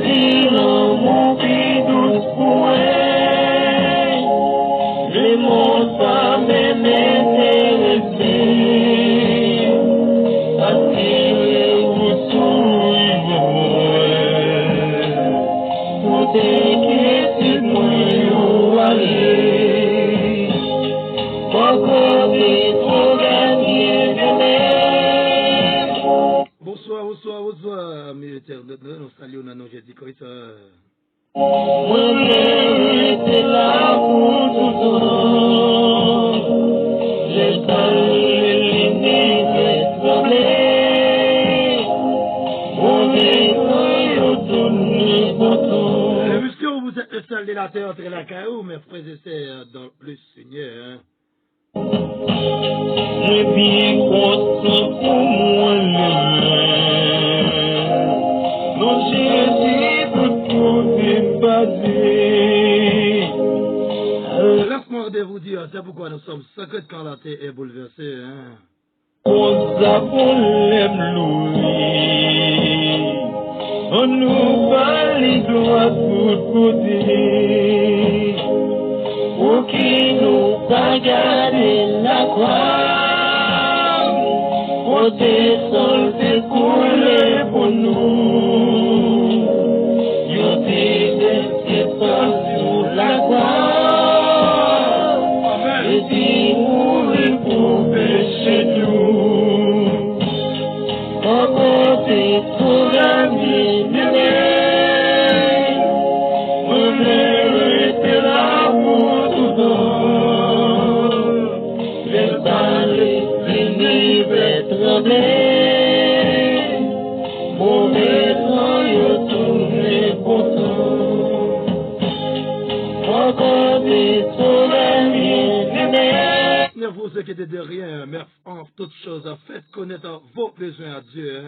Sinon, mon vie douce pour elle, les mots ça m'intéresse. Attirer vous sourire, pour t'inquiéter, pour aller. Bonsoir, mes internautes, nous saluons dans nos Jésus-Christ. Moi, j'étais là pour tout temps. J'ai salué les tremblés. Mon Dieu, tourné pour tout. Monsieur, vous êtes le seul de la terre entre la caillou, mes frères et sœurs, dans le Seigneur. Je bien content pour moi-même. Mon Jésus pour tout dépasser. Laisse-moi de vous dire, c'est pourquoi nous sommes secrets quand la terre est bouleversée. On s'appelle Louis. On nous parle les doigts tout côté. Pour qui nous pas garder la croix, pour tes sols découler pour nous. Yo t'es pas sur la croix, et t'es mourir pour pécher nous. Encore t'es pour la vie, Ne vous inquiétez de rien, mais en toutes choses, faites connaître vos besoins à Dieu.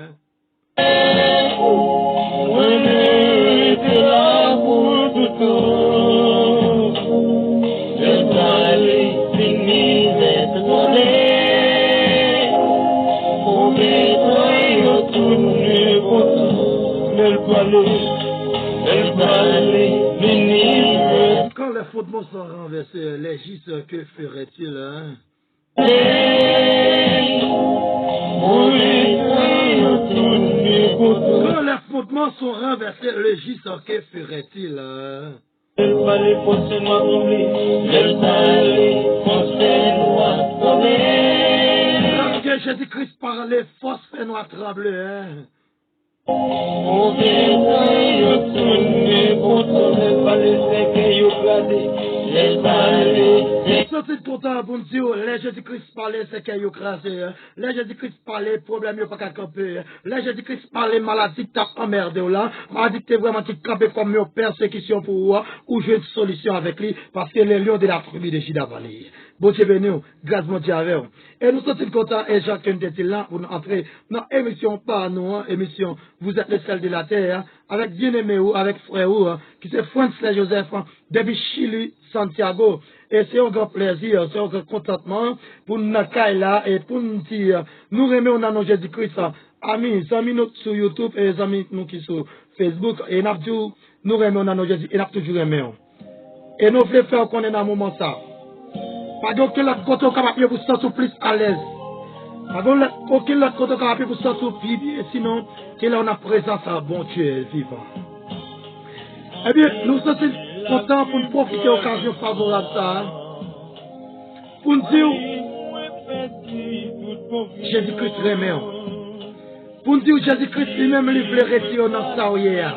Quand les fondements sont renversés, les gistes, que ferait-il? Quand les fondements sont renversés, les gistes, que ferait-il? Lorsque Jésus-Christ parlait, force fait nous trembler. C'est content pour nous dire, les Jésus-Christ parlait, c'est qu'il y a crasé. Les Jésus-Christ parlait, problème, il n'y a pas qu'à camper. Les Jésus-Christ parlait, maladie, t'as emmerdé là. Maladie, t'es vraiment, tu campes comme une persécution pour vous, ou j'ai une solution avec lui, parce que les lions de la tribu de Juda Valley. Bon Dieu venu, grâce mon Dieu avec vous. Et nous sommes contents, et Jacques était là, pour nous entrer dans l'émission, pas nous, émission, vous êtes le sel de la terre, avec bien-aimé ou, avec frère ou, qui c'est Francis Joseph, depuis Chili, Santiago. Et c'est un grand plaisir, c'est un grand contentement pour nous là et pour nous dire, nous remettons dans Jésus-Christ, amis, amis nous sur YouTube et les amis nous qui sur Facebook, et nous remettons dans Jésus, et nous toujours remettons. Et nous voulons faire qu'on est dans un moment ça. Pas d'aucun autre côté capable pour se sentir plus à l'aise. Pas d'aucun autre côté capable pour se sentir plus bien, sinon, qu'il a une présence à bon Dieu vivant. Eh bien, nous sommes contents pour nous profiter de l'occasion favorable ça. Pour nous dire, Jésus-Christ remet. Pour nous dire, Jésus-Christ lui-même lui voulait retirer dans sa hier.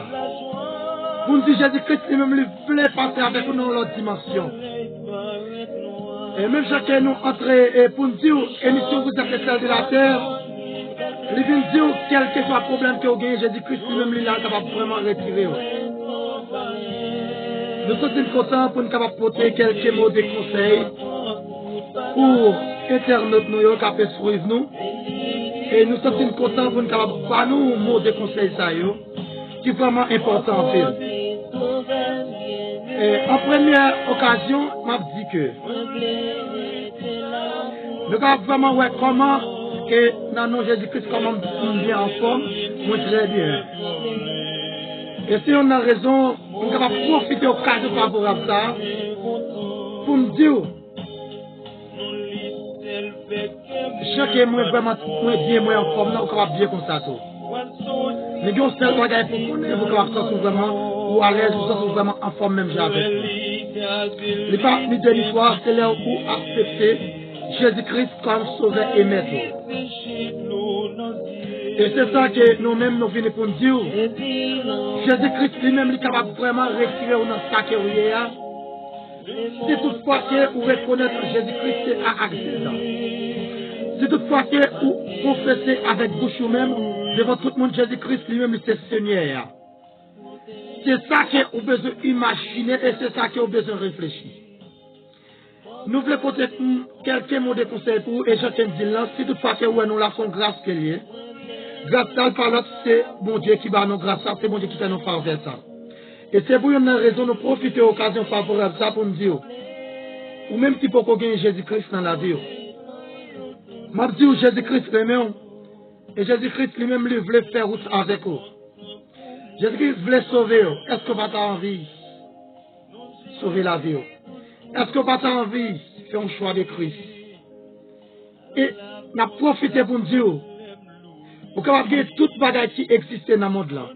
Pour nous dire, Jésus-Christ lui-même lui voulait passer avec nous dans l'autre dimension. Et même chacun nous entrer pour nous dire, émission vous êtes celle de la terre. Il vient dire, quel que soit le problème que vous gagnez, Jésus-Christ lui-même lui là, capable vraiment retirer. Nous sommes contents pour nous capables porter quelques mots de conseil pour internautes nous qui peuvent suivre nous. Et nous sommes contents pour nous capables pas nous mots de conseil ça qui est vraiment important en fait. Et en première occasion, m'a dit que nous avons vraiment voir comment que dans nos Jésus-Christ comment nous bien en forme, moi très bien. Et si on a raison, on va profiter de l'occasion favorable ça pour me dire chacun moi vraiment moi bien moi en forme, on va bien comme ça tout. Mais on seul bagage pour connaître vous va sentir vraiment ou à l'aise, vous sentez vraiment en forme même j'avais. Les pas ni de l'histoire, c'est là où accepter Jésus-Christ comme sauveur et maître. Et c'est ça que nous-mêmes nous venons pour nous dire. Jésus-Christ lui-même est capable vraiment de retirer dans sa carrière. Si toutefois que vous reconnaissez Jésus-Christ à accès. Si toutefois que vous confessez avec bouche vous-même, devant tout le monde, Jésus-Christ lui-même est Seigneur. C'est ça que vous besoin d'imaginer et c'est ça que vous besoin de réfléchir. Nous voulons peut-être quelques mots de conseil pour vous et je tiens à dire là, si toutefois que nous avons grâce qu'elle est. Grâce à par l'autre, c'est bon Dieu qui va nous grâce, c'est bon Dieu qui fait nous faire vers ça. Et c'est pour une raison de profiter de l'occasion favorable ça pour nous dire, ou même si pour qu'on gagne Jésus-Christ dans la vie. Je dis Jésus-Christ lui-même, et Jésus-Christ lui-même lui voulait faire route avec vous. Jésus-Christ voulait sauver vous. Est-ce que vous avez envie de sauver la vie? Est-ce que vous avez envie de faire un choix de Christ? Et nous avons profité pour nous dire, vous pouvez gagner toute bagaille qui existe dans le monde là.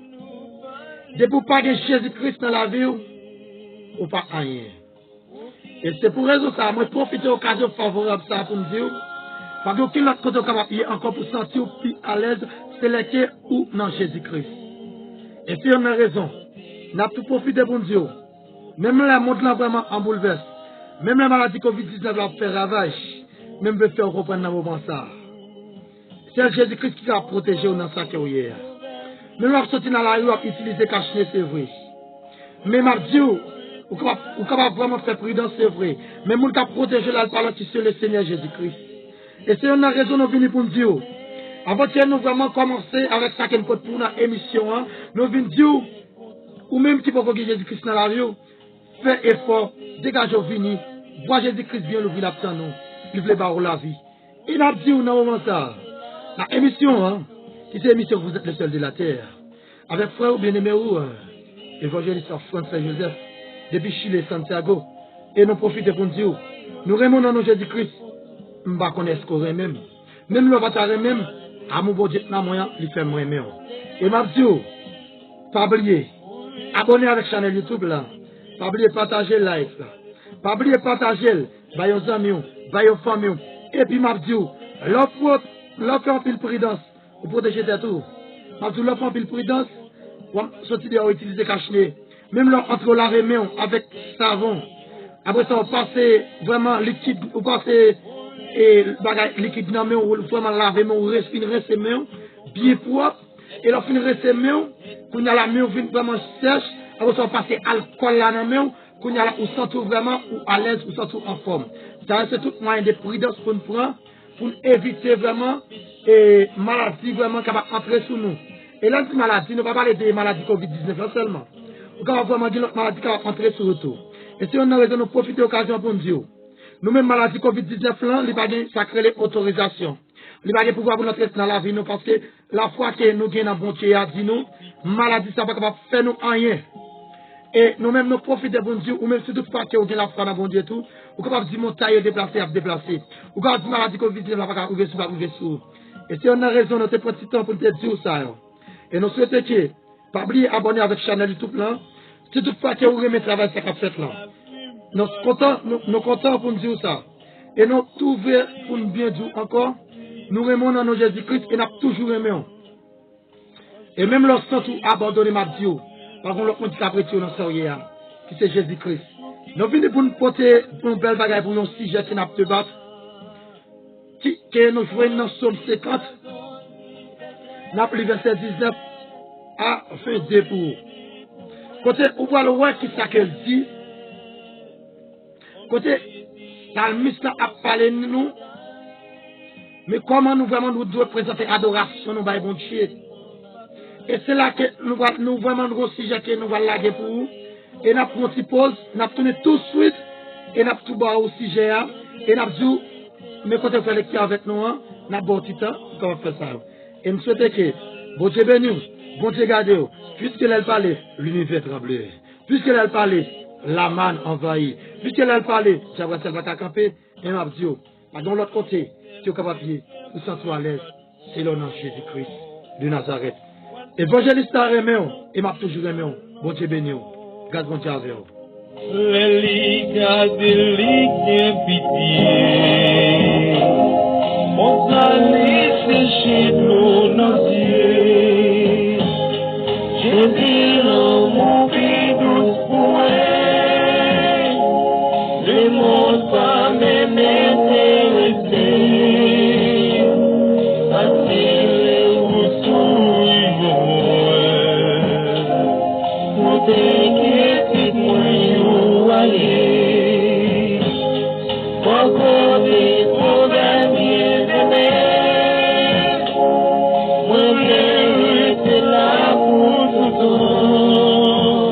De vous pas gagner Jésus-Christ dans la vie, ou pas rien. Et c'est pour raison ça, moi profite de l'occasion favorable ça pour me dire, parce que l'autre côté capable encore pour sentir plus à l'aise, c'est lequel ou dans Jésus-Christ. Et si on a raison, nous avons tout profité pour me dire, même le monde là vraiment en bouleverse, même la maladie Covid-19 va faire ravage, même le faire reprendre dans le moment ça. C'est Jésus-Christ qui va protéger dans sa carrière. Même si on sortit dans la rue, on utiliser cache-nez, c'est vrai. Mais je dis, on capable vraiment faire prudence, c'est vrai. Mais on peut protéger la parole qui c'est le Seigneur Jésus-Christ. Et c'est une raison nous venons pour nous dire. Avant que nous vraiment commencer avec ça qu'on peut pour notre émission, nous venons dire, ou même si vous avez Jésus-Christ dans la rue, faites effort, dégagez vini, voir Jésus-Christ bien l'ouvrir la petite nous, il veut barrer la vie. Et nous dit, dans moment ça, la émission, qui c'est l'émission Vous êtes le seul de la terre, avec frère bien-aimé, évangéliste François Joseph, depuis Chile, Santiago, et nous profitons pour nous dire, nous remonons dans Jésus-Christ, nous ne connaissons pas ce qu'on même. Même le bataille même, à mon bon Dieu, il fait moins même. Et m'a dit, pas oublier, abonnez avec la chaîne YouTube là, pas oublier partager le live là, pas oublier partager, bah vos amis, bah vos familles, et puis m'a dit, l'offre en pile prudence, pour protéger tes tours. M'a dit, l'offre en pile prudence, sortir de utiliser cache-nez, même entre la main avec savon, après ça on passe vraiment liquide, on passe et liquide dans main, ou vraiment laver main, ou respirer ses mains, bien propre, et là finir ses mains, quand y a la main vient vraiment sèche, après ça on passe alcool là dans la main, quand y a là on sent vraiment ou à l'aise, ou sent en forme. Ça c'est tout moyen de prudence qu'on prend pour éviter vraiment et maladie vraiment qui va entrer sur nous. Et là, cette maladie, nous ne va pas parler des maladies Covid-19 seulement. On va vraiment dire notre maladie qui va entrer sur le tout. Et si on a raison de profiter de l'occasion pour nous dire, nous-mêmes, maladie Covid-19, là, il va ça crée l'autorisation. Il va pouvoir pour notre dans la vie, nous, parce que la fois que nous gagnons un bon Dieu, a dit nous, maladie, ça va pas faire nous rien. Et nous-mêmes, nous profitons de bon Dieu, ou même si toute fois que vous avez la foi dans bon Dieu tout, vous pouvez dire mon taille déplacé, à déplacer. Vous pouvez dire maladie Covid-19, va pas ouvrir sur. Et si on a raison, nous te prenons petit temps pour te dire ça. Et nous souhaitons que, pas oublier abonner avec la chaîne YouTube là, si toutefois que vous aimez le travail que vous faites là. Nous sommes contents pour nous dire ça. Et nous trouvons pour nous bien dire encore, nous aimons dans nos Jésus-Christ et nous avons toujours aimé. Et même lorsque nous abandonnons ma Dieu, par contre, l'autre qui a prêté dans ce qui c'est Jésus-Christ. Nous venons pour nous porter pour une belle bagaille pour un sujet qui n'a pas de battre, que nous jouons dans Somme 50, nous avons le verset 19 à fin 2 pour. Côté, on voit le roi qui ça qu'elle dit, côté, l'almiste a parlé de nous, mais comment nous vraiment nous devons présenter adoration, nous allons bon Dieu. Et c'est là que nous vraiment nous sujet que nous allons laguer pour vous. Et nous avons une pause, nous avons tourné tout de suite, et nous avons tout bas au sujet, et nous avons dit, mais quand on fait lecture avec nous, nous avons bon petit temps, comment faire ça. Et nous souhaitons que, bon Dieu béni, bon Dieu garde, Puisqu'elle a parlé, l'univers tremblait. Puisqu'elle a parlé, la manne envahit. Puisqu'elle a parlé, j'aimerais celle va camper, et m'a dit, de l'autre côté, tu es capable de vous sentir à l'aise, c'est le nom de Jésus-Christ de Nazareth. Évangéliste a aimé, et m'a toujours aimé, bon Dieu béni, grâce bon Dieu avec vous. Les ligas de ligue pitié, on s'allait sécher l'eau dans Dieu. Je dis mon vie douce pour elle, le monde pas m'intéresser, attirer ou sourire, pour t'inquiéter moi aller, encore des problèmes bien aimés, moi bien rester là pour tout temps,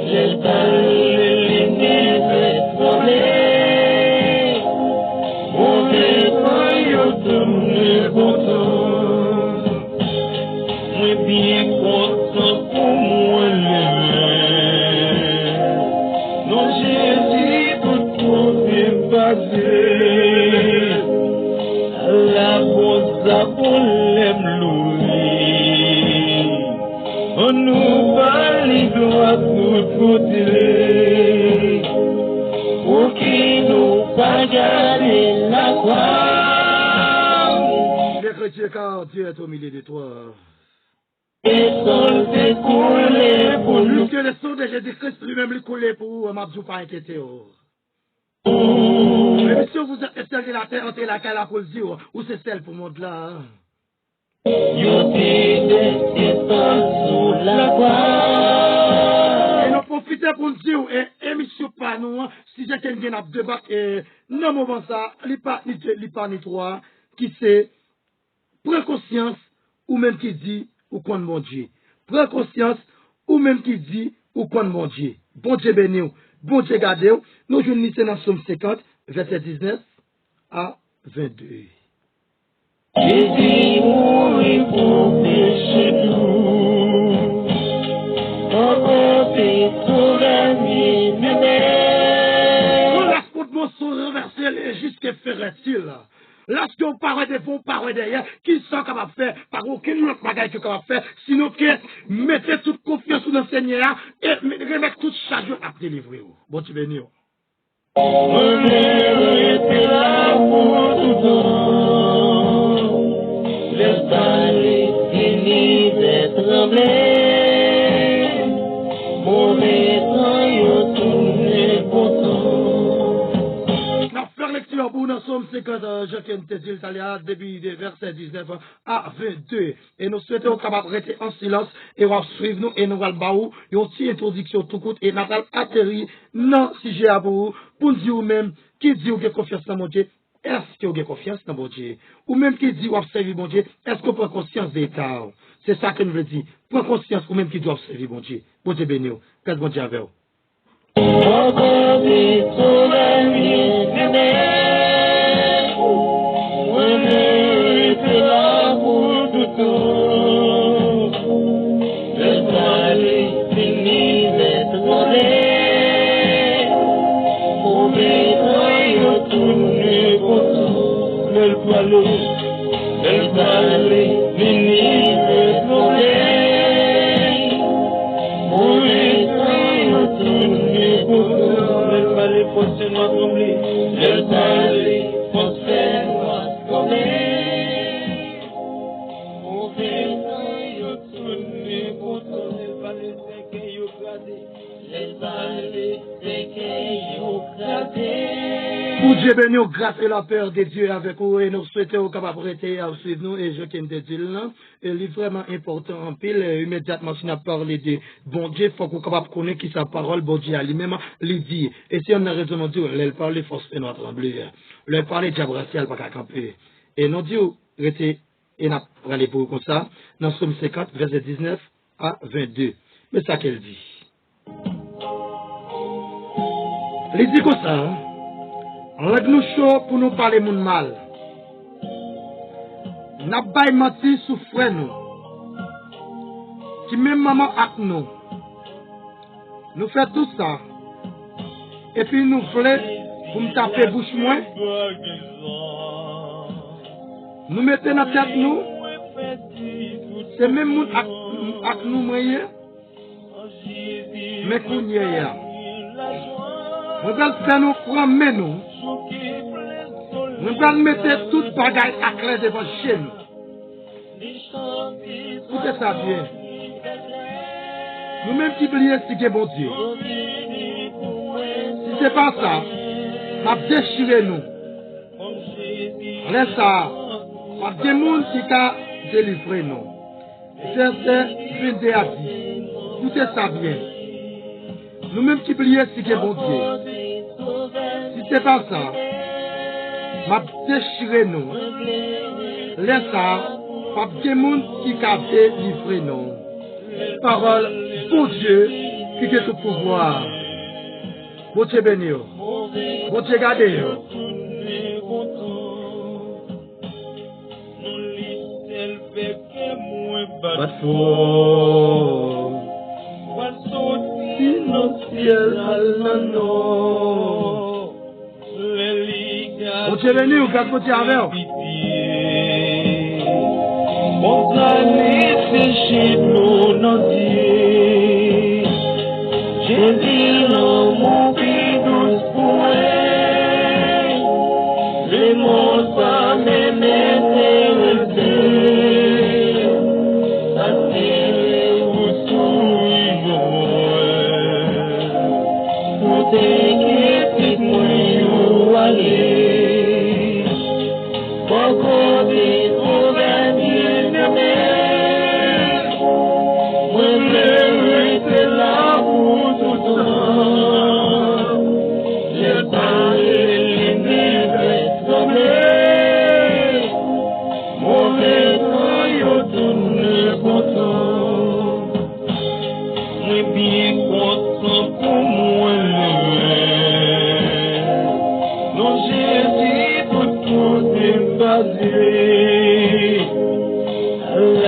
j'ai parlé les nez tremblés, mon défunt yo tourne content, moi bien content pour moi non Jésus tout monde est passé, la bonne pour l'aime louer, on nous va les doigts tout côté, pour qui nous pas garder la croix. Les chrétiens, car Dieu est au milieu de toi. Et son découlé pour nous. Puisque le sang de Jésus-Christ lui-même lui coulé pour vous, m'a pas inquiété. Mais si vous êtes celle de la terre, entre laquelle la cause dire, ou c'est celle pour le monde là. Sous la croix. Et nous profitons pour nous dire, et émission pas nous, si j'ai quelqu'un à débattre, et non, moment ça, il pas ni trois, qui c'est, prends conscience, ou même qui dit, ou qu'on mon Dieu. Prends conscience, ou même qui dit, ou qu'on mon Dieu. Bon Dieu béni, bon Dieu gardez, nous journalisons dans Somme 50, verset 19 à 22. Jésus mourit pour pécher nous, encore pour la vie humaine. On laisse pour mon son renverser les jusqu'à ferait-il. Lorsque vous parlez de vous, parlez derrière, qui sont capables de faire, par aucune autre bagaille que capable de faire, sinon que mettez toute confiance dans le Seigneur et remettez toute charge à délivrer. Bon, tu bénis. On est là pour tout temps, laisse aller, fini d'être tremblé, mauvais temps, yo tourne content. Faire lecture pour nous sommes 50, je viens de te dire, depuis le verset 19 à 22. Et nous souhaitons capables de rester en silence et on va suivre nous et nous allons baou une petite introduction tout court et nous allons atterrir dans le sujet à vous pour dire vous-même qui dit que vous avez confiance dans mon Dieu. Est-ce que vous avez confiance dans mon Dieu? Ou même qui dit que vous observez mon Dieu, est-ce que vous prenez conscience des états? C'est ça que nous voulons dire. Prenez conscience ou même qui doit observer mon Dieu. Bon Dieu béni. Qu'est-ce que bon Dieu avec vous? Pour Dieu béni, grâce et la peur de Dieu avec vous et nous souhaitons capables de rester à suivre nous et je viens de dire là, et c'est vraiment important en pile, immédiatement si on a parlé de bon Dieu, il faut qu'on soit capable de connaître qui sa parole, bon Dieu a lui-même lui dit. Et si on a raison de dire, elle parle force et notre trembler, elle parle diable racial pas qu'à camper. Et nous disons, rester et n'a pas pour comme ça, dans Somme 50, verset 19 à 22. Mais ça qu'elle dit. Elle dit comme ça, hein? Règle nous chaud pour nous parler mon mal. N'a pas menti souffrir nous. qui même maman avec nous. Nous faisons tout ça. Et puis nous voulons pour me taper bouche moins. Nous mettons dans la tête nous. C'est même nous avec nous moyens. Mais qu'on y est. Nous allons faire nous prendre nous. Nous allons mettre toute bagaille à clair devant chez nous. Écoutez ça bien. Nous-mêmes qui oublions ce qui est bon Dieu. Si ce n'est pas ça, ça déchire nous. Laisse ça. Pas des gens qui ont délivré nous. Verset 22 a dit. Écoutez ça bien. Nous-mêmes qui oublions ce qui est bon Dieu. Si ce n'est pas ça, ça déchire nous. Laisse ça. Pas des gens qui ont délivré nous. Parole pour Dieu qui a tout pouvoir. Bon Dieu béni. Bon Dieu gardé. Bon Dieu béni ou garde bon Dieu avec. Mon ami, c'est chez nous, non Dieu. Je dis non, mon vie douce pour elle. Le monde va m'intéressé. Ça tire vous sourire. Pour t'inquiéter, moi, où aller. Pourquoi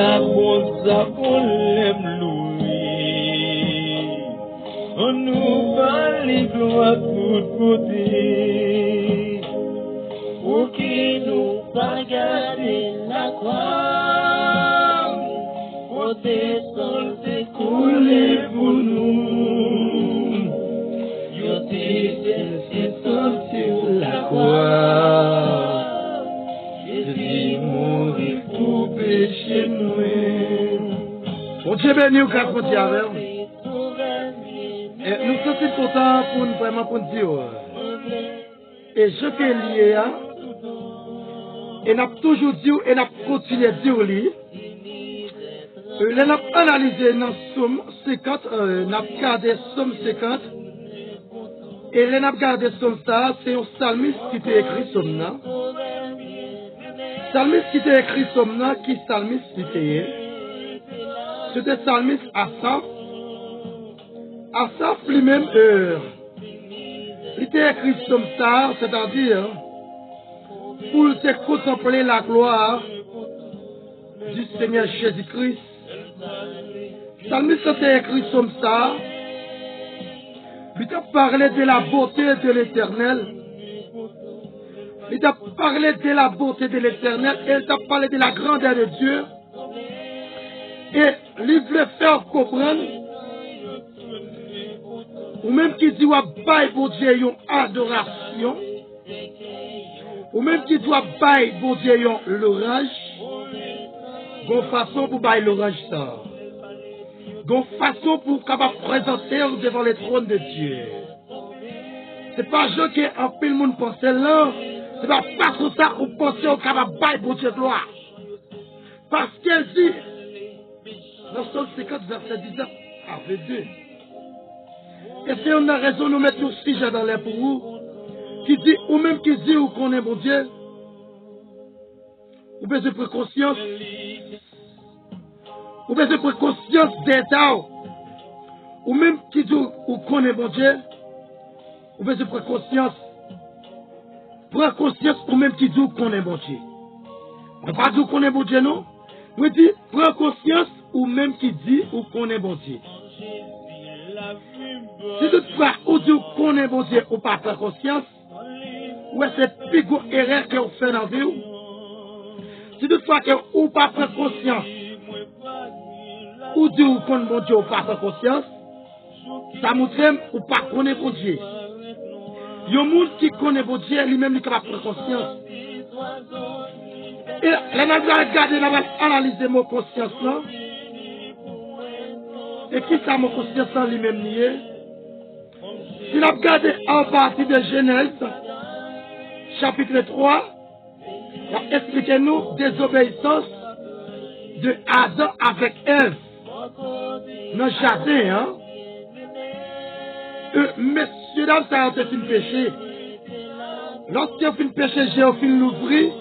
la bonne pour l'aime louer. On nous va les gloires tout côté. Pour qui nous pas garder la croix. Pour tes sols s'écouler pour nous. Yo t'es sur la croix. Bon Dieu béni ou grâce pour Dieu avec. Nous sommes contents pour nous vraiment pour dire. Et je fais lié, et n'a toujours dit, et n'a continué à dire lui. N'a analysé dans Somme 50, n'a regardé Somme 50. Et n'a regardé Somme ça, c'est un psalmiste qui t'a écrit Somme là. Psalmiste qui t'a écrit Somme là, qui psalmiste qui t'a. C'était psalmiste Asaph. Asaph lui-même, il t'a écrit Somme ça, c'est-à-dire pour te contempler la gloire du Seigneur Jésus-Christ. Psalmiste t'a écrit Somme ça. Il t'a parlé de la beauté de l'Éternel. Il t'a parlé de la beauté de l'Éternel. Et il t'a parlé de la grandeur de Dieu. Et il voulait faire comprendre. Ou même qui dit, bail pour Dieu une adoration. Ou même qui doit bail pour Dieu l'orage. Une façon pour bail l'orage ça. Une façon pour capable présenter devant le trône de Dieu. C'est pas je qui en pile le monde pense là. C'est pas façon ça qu'on pense au capable bail pour Dieu gloire. Parce qu'elle dit, dans Psaume 50, verset 19 à 22. Et si on a raison, nous mettons un sujet dans l'air pour vous, qui dit, ou même qui dit, ou qu'on est bon Dieu, ou besoin de conscience, ou besoin de conscience d'état, ou même qui dit, ou qu'on est bon Dieu, ou besoin de conscience, prends conscience, ou même qui dit, qu'on est bon Dieu. On ne va pas dire qu'on est bon Dieu, non? On dit, prends conscience, ou même qui dit ou connaît bon Dieu. Si toutefois ou dit ou connaît bon Dieu ou pas faire conscience, ou c'est plus gros erreur que vous faites dans la vie. Si toutefois que ou pas faire conscience, ou dit ou connaît bon Dieu ou pas faire conscience, ça montre ou pas connaît bon Dieu. Il y a un monde qui connaît bon Dieu, lui-même, il est capable de prendre conscience. Et là, nous allons regarder, nous allons analyser mon conscience là. Et qui ça, mon conscience là, lui-même lié? Si nous regardons en partie de Genèse, chapitre 3, expliquez-nous désobéissance de Adam avec Ève. Dans le jardin, hein? Messieurs, dames, ça a été un péché. Lorsqu'il y a un péché, j'ai offert l'ouvrir.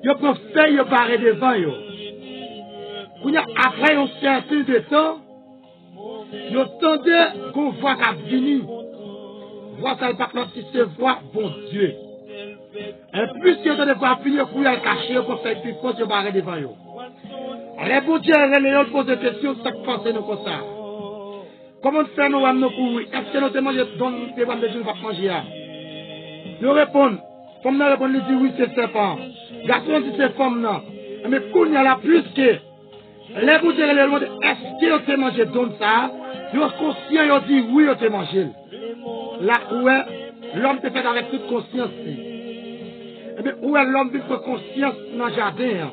Il peut faire, il barrer devant. Après un certain de temps, il attendait qu'on voit qu'à venir. Voir ça, le pape, si c'est voir bon Dieu. Et plus il attendait voir venir, pour y cacher, pour faire plus fort, il barrer devant. Les bon Dieu, les pose des questions, ça qui passe nous comme ça. Comment faire nous amener pour oui? Est-ce que nous devons manger dans les bonnes de Dieu va manger? Nous répondons. Comme nous répondons, nous disons oui, c'est serpent. Garçon dit c'est femme là. Mais quand il y a la plus que les bouts de l'eau, est-ce qu'ils ont mangé dans ça? Ils sont conscients, ils ont dit oui, ils ont mangé. Là où est l'homme peut faire avec toute conscience. Et bien où est l'homme qui fait conscience dans le jardin?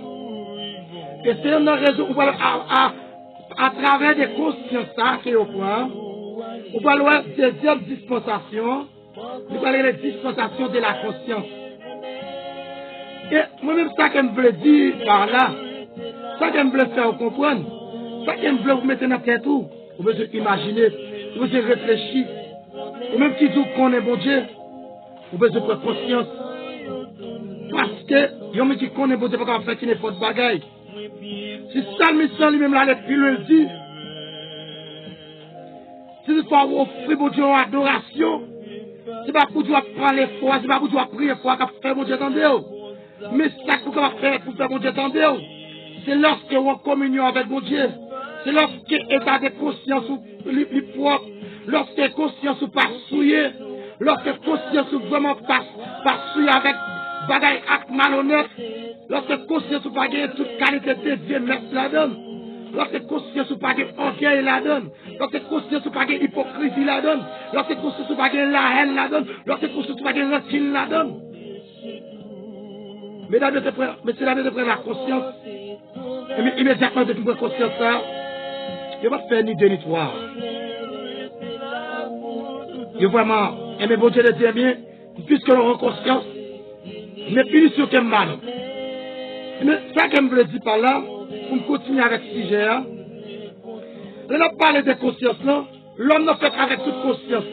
Et c'est une raison où à travers des consciences qui est au point, on va voir deuxième dispensation, nous parlons des dispensations de la conscience. Et moi-même, ça que je veux dire par là, ça que je veux faire comprendre, ça que je veux vous mettre dans la tête, vous devez imaginer, vous devez réfléchir, ou même qui dit qu'on est bon Dieu, vous devez prendre conscience. Parce que, il y a qui connaît bon Dieu, pas faire qu'il n'est pas de bagaille. Si ça, le mission lui-même là, il le dit, si c'est pour offrir bon Dieu en adoration, c'est pas pour Dieu parler fort, c'est pas pour Dieu prier fort, qu'à faire bon Dieu attendez. Mais ça qu'on va faire pour faire bon Dieu attendez, c'est lorsque on est en communion avec bon Dieu. C'est lorsque l'état de conscience est propre, lorsque conscience n'est pas souillée, lorsque conscience n'est vraiment pas souillée avec bagaille acte malhonnête, lorsque conscience n'est pas gagné toute qualité de Dieu, merci la donne. Lorsque conscience n'est pas gagné orgueil la donne. Lorsque conscience n'est pas gagné hypocrisie la donne. Lorsque conscience n'est pas gagné la haine la donne. Lorsque conscience n'est pas gagné rancune la donne. Mesdames et messieurs, de prendre la conscience. Et immédiatement de prendre conscience ça, il ne va pas faire ni deux ni trois. Il vraiment aimer bon Dieu de Dieu bien, puisque l'on a conscience, mais punition qui est mal. Mais ça que je veux dire par là, pour continuer avec ce sujet, on a parlé de conscience là, l'homme n'a fait avec toute conscience.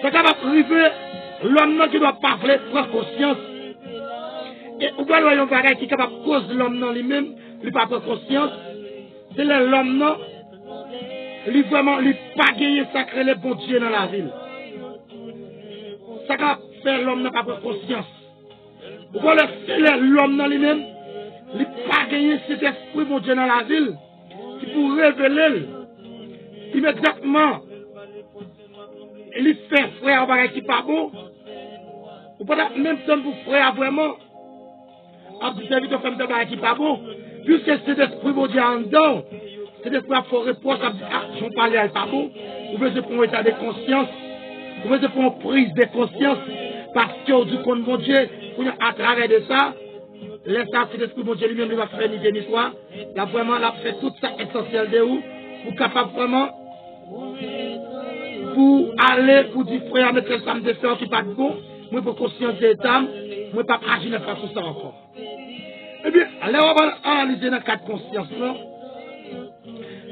C'est capable de priver l'homme qui ne doit pas prendre conscience. Et on va voir un bagage qui est capable de cause l'homme lui-même, il ne pas prendre conscience. C'est l'homme lui vraiment, lui pas gagner sacré le bon Dieu dans la ville. Ça va faire l'homme n'a pas prendre conscience. On va l'homme lui-même, lui pas gagner cet esprit bon Dieu dans la ville, qui pour révéler immédiatement, il fait frère un bagage qui n'est pas bon. Ou peut-être même temps pour frère vraiment, à vous servir de faire un bagage qui n'est pas bon, puisque cet esprit bon Dieu en dedans, cet esprit a fait reproche, à dire, ah, j'en parlais à pas bon, vous devez prendre un état de conscience, vous devez prendre une prise de conscience, parce que du compte bon Dieu, à travers de ça, l'instant cet esprit bon Dieu lui-même, il va faire ni deux ni trois, là vraiment, il a fait tout ça essentiel de vous, pour capable vraiment, pour aller, pour dire frère, mettre le sam de faire qui pas de bon, moi pour conscience de l'État, moi pas agir de façon ça encore. Eh bien, là on va analyser dans le cadre de conscience là.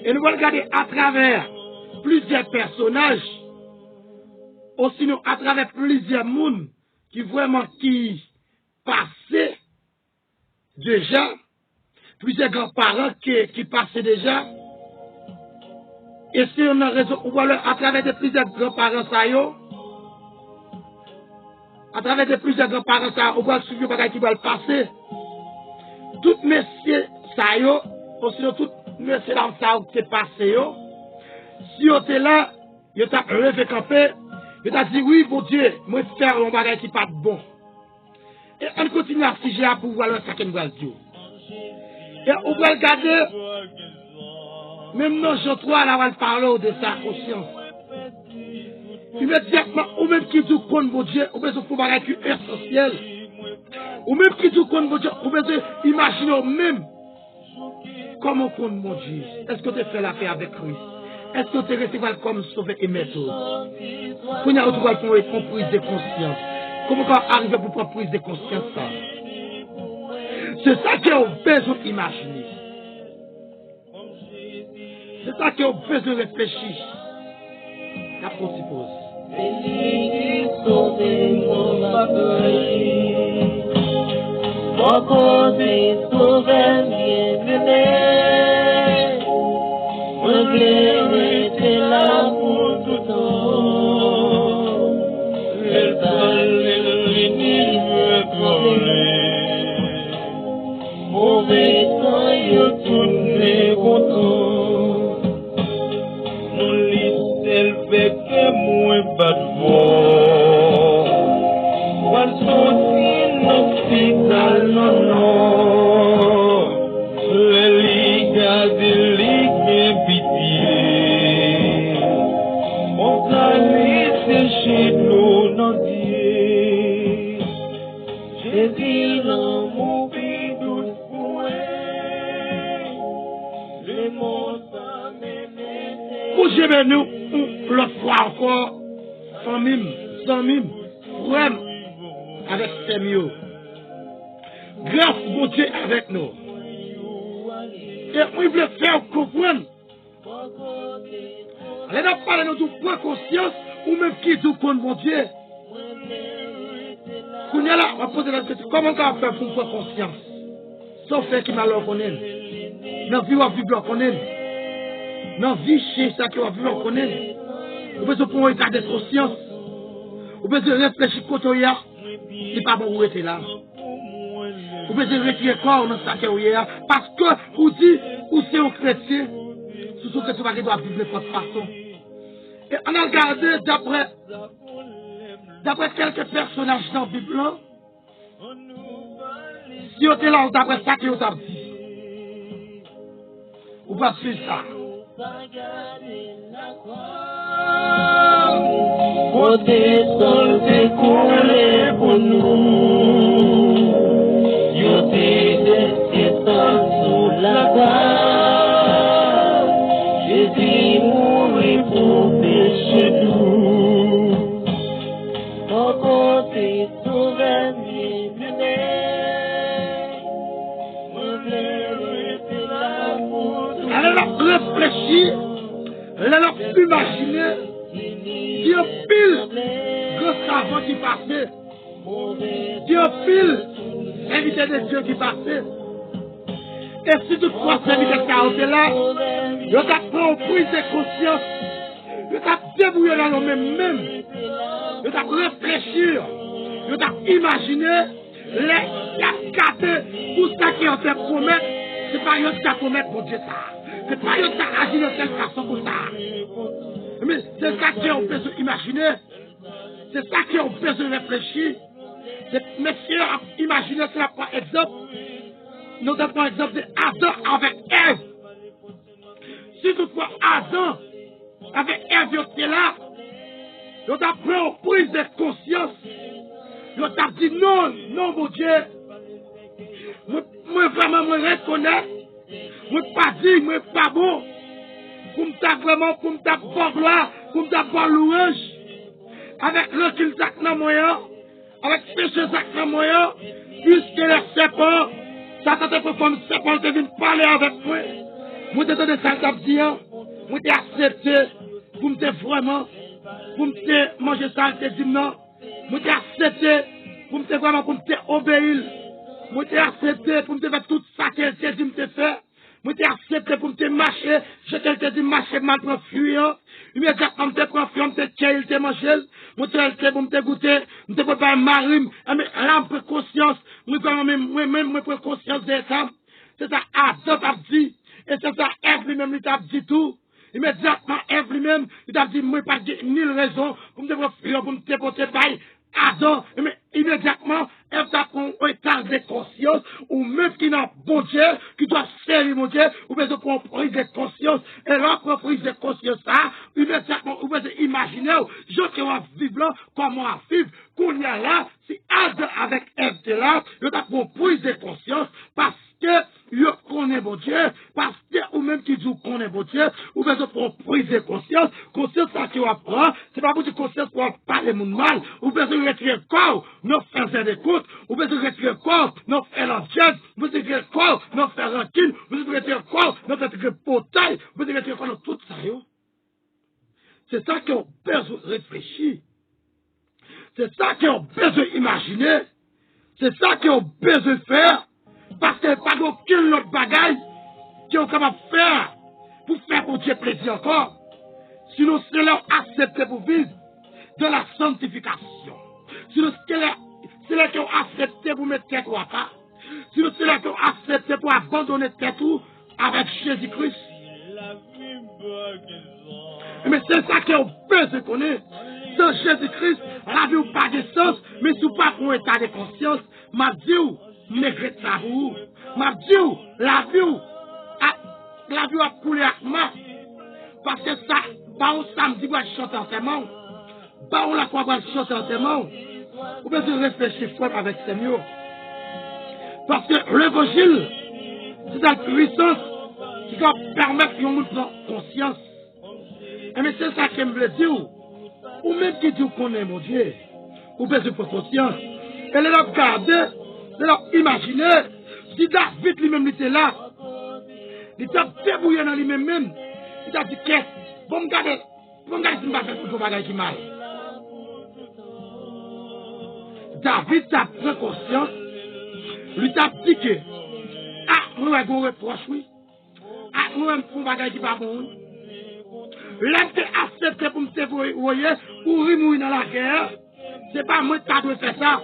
Et nous allons regarder à travers plusieurs personnages, aussi nous à travers plusieurs mondes qui vraiment qui passaient déjà, plusieurs grands-parents qui passaient déjà. Et si on a raison, on va à travers de plusieurs grands-parents ça y est, à travers de plusieurs grands-parents ça, on va suivre le bagage qui va le passer. Tout messieurs ça y est, sinon tout monsieur là ça qui est passé yo. Si yo t'es là, yo t'a levé campé, yo t'a dit oui bon Dieu, moi faire un bagage qui pas bon. Et on continue à figer à pour voir ça qu'on va dire. Et on va regarder même non Jean 3 là on va parler de sa conscience. Immédiatement, ou même qui dit qu'on bon Dieu, ou besoin de bagage qui est essentiel. Ou même qui dit qu'on bon Dieu, ou besoin imaginer même comment qu'on mon Dieu. Est-ce que tu fais la paix avec Christ? Est-ce que tu recevras comme sauvé et maître? Qu'on y a retrouvé pour une prise de conscience. Comment on va arriver pour prendre prise de conscience ça? C'est ça qu'on a besoin d'imaginer. C'est ça qu'on a besoin de réfléchir. La pose. Nous, l'autre fois encore, sans mime, vraiment, avec ces mieux. Grâce mon Dieu avec nous. Et on veut faire comprendre. Allez, nous parler de notre point conscience, ou même qui dit qu'on mon Dieu. Qu'on y a là, on va poser la question, comment on va faire pour prendre conscience? Sauf fait qui m'a l'en connaît. Dans la vie, on va vivre connaître. Dans la vie, chez ça qui va vivre connaître. Vous pouvez prendre un état de conscience. Vous pouvez réfléchir quand il y a. C'est pas bon où était là. Vous pouvez retirer corps dans ça qui est là. Parce que vous dites, ou c'est un chrétien, c'est ce que tu vas vivre de votre façon. Et on a regardé d'après quelques personnages dans la Bible, si on était là, d'après ça qui vous a dit. Vous pouvez suivre ça. Côté sol découlé pour nous, yo t'es sous la croix, Jésus mourit pour péché nous, au côté souvenir réfléchir, elle imaginer, il y a pile de savants qui passaient, il y a pile d'invités de Dieu qui passaient. Et si toutefois ces invités qui là, ils ont pris prise de conscience, ils ont débrouillé dans le même, ils ont réfléchi, ils ont imaginé, les cascades, tout ça qui ont fait promettre, c'est pas eux qui ont promettre pour Dieu ça. C'est pas eux qui ont agi de telle façon pour ça. Mais c'est ça qui ont besoin d'imaginer. C'est ça qui ont besoin de réfléchir. Messieurs, imaginez cela par exemple. Nous avons par exemple Adam avec Ève. Si toutefois Adam avec Ève était là, nous avons pris une prise de conscience. Nous avons dit non, mon Dieu. Moi vraiment me reconnaître. Moi pas dit, moi pas bon. Pour me taper vraiment, pour me taper pour gloire, pour me taper pour louange. Avec le qu'il sac dans moyen, avec péché sac dans moyen, puisque les serpents, ça t'a fait comme serpent qui vient parler avec moi. Moi t'ai donné ça t'a dit, moi t'ai accepté, pour me vraiment, pour me manger ça, t'ai dit non. Moi t'ai accepté, pour me vraiment, pour me obéir. Moi t'ai accepté, pour me faire tout ça qu'elle t'a dit me faire. Moi t'ai accepté pour me marcher, je t'ai dit marcher mal pour fuir. Immédiatement, je prends femme, je t'ai il mangé. Moi t'ai pour me goûter, je t'ai préparé marine, mais là je conscience, moi même prends conscience de ça. C'est ça, Adam a dit, Et c'est ça, Ève lui-même, il t'a dit tout. Immédiatement, Ève lui-même, il t'a dit, moi, pas de ni raison pour me faire, pour me déporter, Adam, mais immédiatement, Ève t'a pris un état de conscience, ou même qui n'a bon Dieu, qui doit servir mon Dieu, ou bien pour une prise de conscience, et là, pour prise de conscience, ça, immédiatement, vous pouvez imaginer, je qui va vivre là, comment on vivre, qu'on y a là, si Adam avec Ève est là, il t'a pris une prise de conscience, parce que yo connaît bon Dieu, parce que ou même qui dit qu'on est bon Dieu, ou bien pour prise de conscience ça qui va prendre, c'est pas pour dire conscience pour parler mon mal, ou bien de retirer le corps, nous faire d'écoute, ou bien de retirer le corps, nous faire l'enchaîne, ou bien de retirer le corps, nous faire rancune, ou bien de retirer le corps, nous faire le portail, ou bien de retirer le corps, tout ça, yo. C'est ça qu'on a besoin de réfléchir. C'est ça qu'on a besoin d'imaginer. C'est ça qu'on a besoin de faire. Parce qu'il n'y a pas d'aucune autre bagaille qu'on est capable de faire pour faire pour Dieu plaisir encore. Sinon, c'est là accepter pour vivre de la sanctification. Sinon, c'est là qu'on accepté pour mettre tête à part. Sinon, c'est là qu'on accepté pour abandonner tête avec Jésus-Christ. Mais c'est ça qu'on peut se connaître. Sans Jésus-Christ, la vie n'a pas de sens, mais si vous pas pour un état de conscience, m'a dit, maigret ça vous. M'a dit, la vie a coulé avec moi. Parce que ça, bah on samedi va chanter en témoin. Bah on la croix va chanter en témoin. Vous pouvez réfléchir fort avec Seigneur. Parce que l'évangile, c'est la puissance qui va permettre que nous prenions conscience. Et mais c'est ça que je veux dire. Ou même qui dit qu'on est mon Dieu. Ou bien de conscience. Elle est là regarder, elle est là imaginer. Si David lui-même était là, il t'a débrouillé dans lui-même. Il t'a dit qu'est-ce? Bon, regardez si je ne vais pas faire tout bagage qui mal. David t'a pris conscience. Lui t'a dit que, nous avons un reproche, oui. Nous avons un bagage qui n'est pas bon. L'homme qui a accepté pour me voyer, pour remourir dans la guerre, c'est pas moi qui dois faire ça.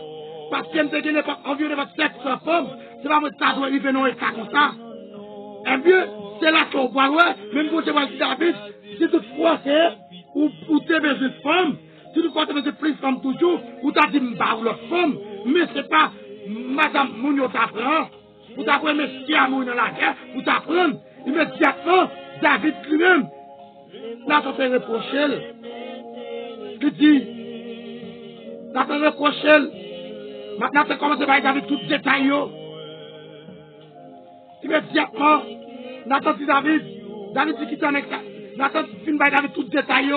Parce que je ne pas environ de votre sexe sans femme, c'est pas moi qui dois arriver dans un état comme ça. Et bien, c'est là qu'on voit, même pour David, si toutefois c'est, ou tu as besoin de femme, si toutefois tu as besoin de plus de femme toujours, ou tu as dit, la femme, mais c'est pas Madame Mounio t'apprend, ou t'apprends monsieur à mourir dans la guerre, ou t'apprends, immédiatement, David lui-même, là, on fait reprocher. Il dit, là, on fait reprocher. Maintenant, tu commences à parler avec tout détail. Immédiatement, Nathan dit David dit qu'il t'en est. Nathan dit avec tout détail.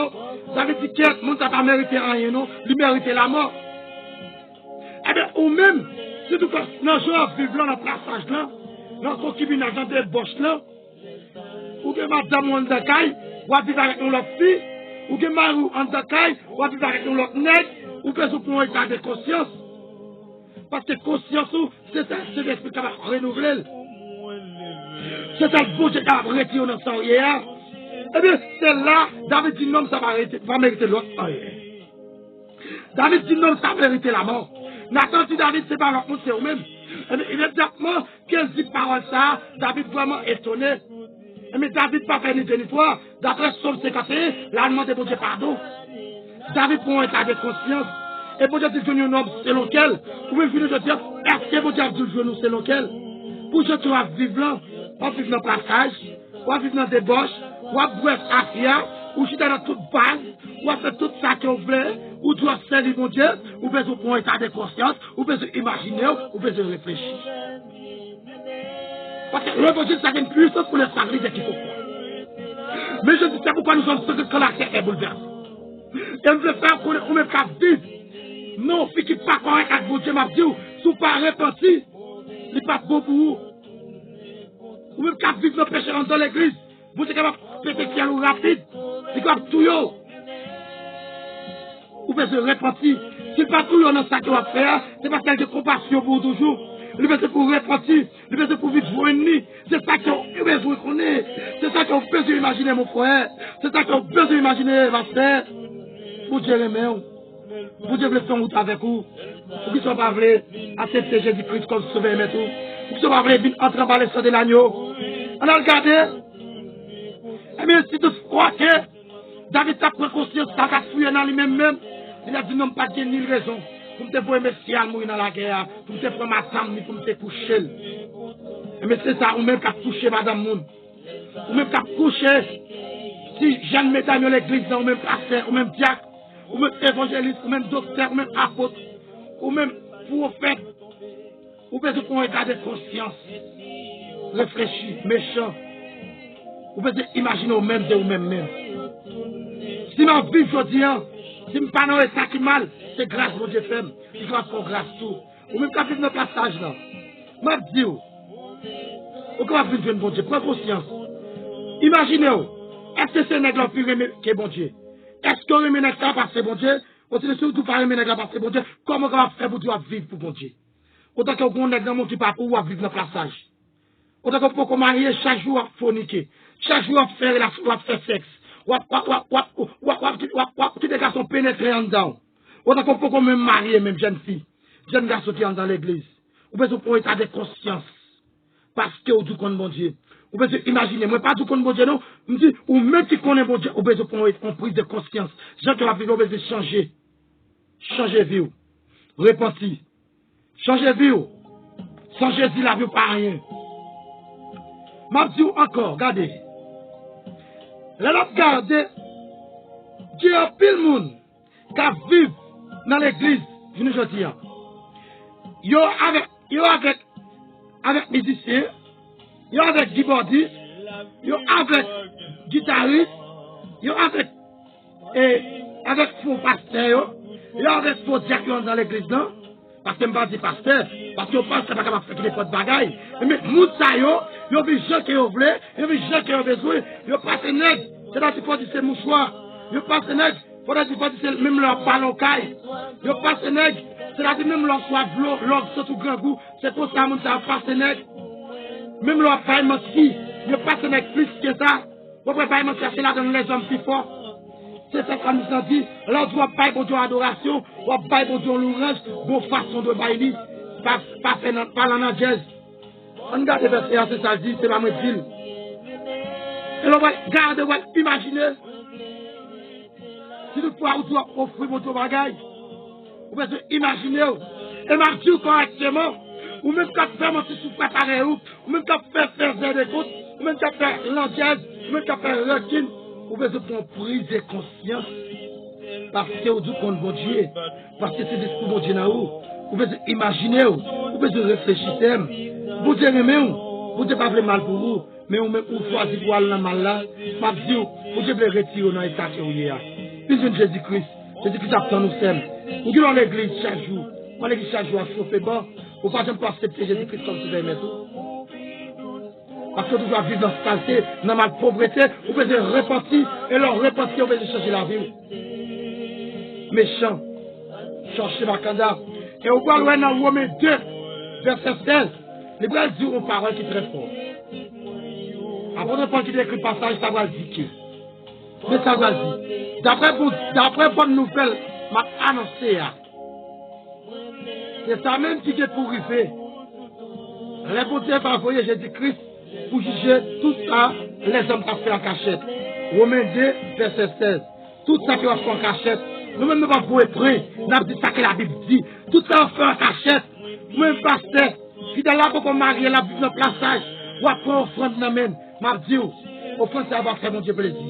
David dit que le monde n'a pas mérité rien, non? Il mérite la mort. Eh bien, ou même, si tu passes dans le genre vivre dans le passage là, dans le concubinage, dans des boches là, ou que madame Wandakaï, ou à vivre avec l'autre fille, ou que Marou Wandakaï, ou à vivre avec l'autre nègre, ou que vous pouvez garder conscience. Parce que conscience, c'est l'esprit qui va renouveler. C'est ça le beau Dieu qui va retirer dans son hier. Eh bien, c'est là, David dit non, ça va mériter l'autre. David dit non, ça va mériter la mort. Nathan dit David, c'est pas votre c'est vous-même. Immédiatement, 15 paroles ça, David vraiment étonné. Mais David pas fait ni territoire. D'après Somme 51, la demande de bon Dieu pardon. David prend un état de conscience. Et bon Dieu dit que nous sommes selon lequel. Vous pouvez finir de dire, est-ce que bon Dieu dit que nous selon lequel? Pour que tu vas vivre là, on vivre dans le passage, on vivre dans des débauche, on boire afia, ou si dans toute base, on fait tout ça qu'on veut, ou tu vas servir mon Dieu, ou besoin de prendre un état de conscience, ou besoin d'imaginer, ou besoin de réfléchir. Parce que l'évangile, ça a une puissance pour les familles qu'il faut croire. Mais je dis, c'est pourquoi nous sommes ceux que la terre est bouleversée. Et nous devons faire qu'on même qu'à vivre. Non, fille qui n'est pas correct avec vous, Dieu m'a dit, si vous ne pas repenti, il n'est pas bon pour vous. Ou même qu'à vivre nos péchés dans l'église, vous êtes capable de péter ciel ou rapide, c'est comme tout yo. Vous pouvez se repentir. Si pas tout yo dans ça que vous faire, c'est parce qu'il y a de compassion pour vous toujours. Le besoin pour repentir, le besoin pour vivre vos ennemis. C'est ça qu'on a besoin de connaître. C'est ça qu'on peut imaginer, mon frère. C'est ça qu'on peut imaginer, ma sœur. Pour Dieu les mains. Pour Dieu veut faire route avec vous. Pour qu'ils ne soient pas voulu accepter Jésus-Christ comme sauveur et tout. Pour qu'ils ne soient pas voulu entrer dans le sang de l'agneau. On a regardé. Et bien, si tu crois que David a pris conscience, ça va fouiller dans lui-même, il a dit non, pas de ni raison. Pour me faire Messial mourir dans la guerre, pour me faire ma femme, pour me coucher. Mais c'est ça, ou même qu'à coucher Madame Moun. Ou même qu'à coucher, si jeune médaille dans l'église, ou même pasteur, ou même diacre, ou même évangéliste, ou même docteur, ou même apôtre, ou même prophète, ou peut-être pour un état de conscience, réfléchi, méchant, ou peut-être imaginer au même de ou même. Si ma vie, je dis, si je ne suis pas dans l'état qui mal, c'est grâce à Dieu fait, il va faire grâce tout. Ou même qu'à vivre dans le passage là, je dis, ou qu'on va vivre bon Dieu, prends conscience. Imaginez-vous, est-ce que c'est nègre plus remet que bon Dieu? Est-ce qu'on remet nègre parce que bon Dieu? Continuez surtout pas remet nègre parce que bon Dieu. Comment on va faire pour Dieu vivre pour bon Dieu? Autant qu'on nègre dans mon petit papa ou à vivre dans le passage. Autant qu'on peut marier chaque jour à forniquer. Chaque jour à faire sexe. Ou tous les garçons pénétrés en dedans. Autant qu'on peut même marier même jeune fille. Jeune garçon qui est dans l'église. Ou peut-être pour état de conscience. Parce que vous dites qu'on est bon Dieu. Vous pouvez imaginer, moi pas tout qu'on est bon Dieu, non. Je me dis, ou même si qu'on est bon Dieu, vous pouvez prendre une prise de conscience. Jean qui va vivre, vous pouvez changer. Changer vie. Repentir. Changer vie. Sans Jésus, la vie pas rien. Je dis encore, regardez. Là, regardez, Dieu a pile de monde qui vivent dans l'église, je ne dis pas. Yo avec musiciens, yo avec keyboardistes, yo avec guitaristes, yo avec faux pasteurs, yo avec faux diacres dans l'église, non? Parce que je ne dis pas pasteur, parce que je pense que je ne suis pas capable de faire des potes bagailles. Mais Moussa, yo vu gens qui ont voulu, yo vu gens qui ont besoin, yo passe nègre, c'est là qu'il faut dire c'est mouchoir, yo passe nègre, il faut dire c'est même leur ballon caille, yo passe nègre, c'est là que même leur soif, leur surtout grand goût, c'est pour ça que ça passe nègre. Même leur paillement si, yo passe nègre plus que ça, vous pouvez pas chercher là dans les hommes plus forts. C'est ça qu'on nous a dit. Là, on doit payer pour Dieu adoration, on doit payer pour Dieu louange, bonne façon de bailler, pas dans la jazz. On regarde le verset, c'est ça dit, c'est pas moi dire. Et on va garder, on va imaginer. Si nous pouvons offrir pour Dieu bagaille, on va imaginer. Et m'a dit correctement, ou même quand faire mon petit préparé, ou même quand faire des côtes, ou même quand faire l'angèse, ou même quand faire requin. Vous pouvez prendre prise de conscience parce que vous dites qu'on est bon Dieu, parce que c'est l'esprit bon Dieu dans vous. Vous pouvez imaginer, vous pouvez réfléchir. Vous dites vous dites pas mal pour vous, mais vous choisissez pour aller dans le mal là. Vous devez retirer dans l'état que vous êtes. Puis Jésus-Christ, Jésus-Christ apprend nous sommes. Vous dites dans l'église chaque jour, dans l'église chaque jour à chauffer bas, vous ne pouvez pas accepter Jésus-Christ comme vous aimez tout. Parce que vous devez vivre dans cette qualité, dans la pauvreté, vous pouvez repentir, et leur repentir, vous pouvez changer la vie. Méchant, changer ma candidat. Et vous voyez dans Romains 2, verset 16, les bras disent une parole qui est très forte. Après de Paul qui écrit le passage, ça va dire que. Mais ça va dire. D'après bonne nouvelle, m'a annoncé. C'est ça même qui est pour arriver. Les bons dieux va envoyer Jésus-Christ pour juger tout ça, les hommes qui fait en cachette. Romains 2, verset 16. Tout ça qui va faire en cachette. Nous-mêmes, nous ne pouvons pas prêts. Nous avons dit ça que la Bible dit. Tout ça on fait en cachette. Nous-mêmes, pasteur, si dans la pour marier la Bible dans le passage, ou après offrande dans même, m'a dit, offrande, ça va faire mon Dieu plaisir.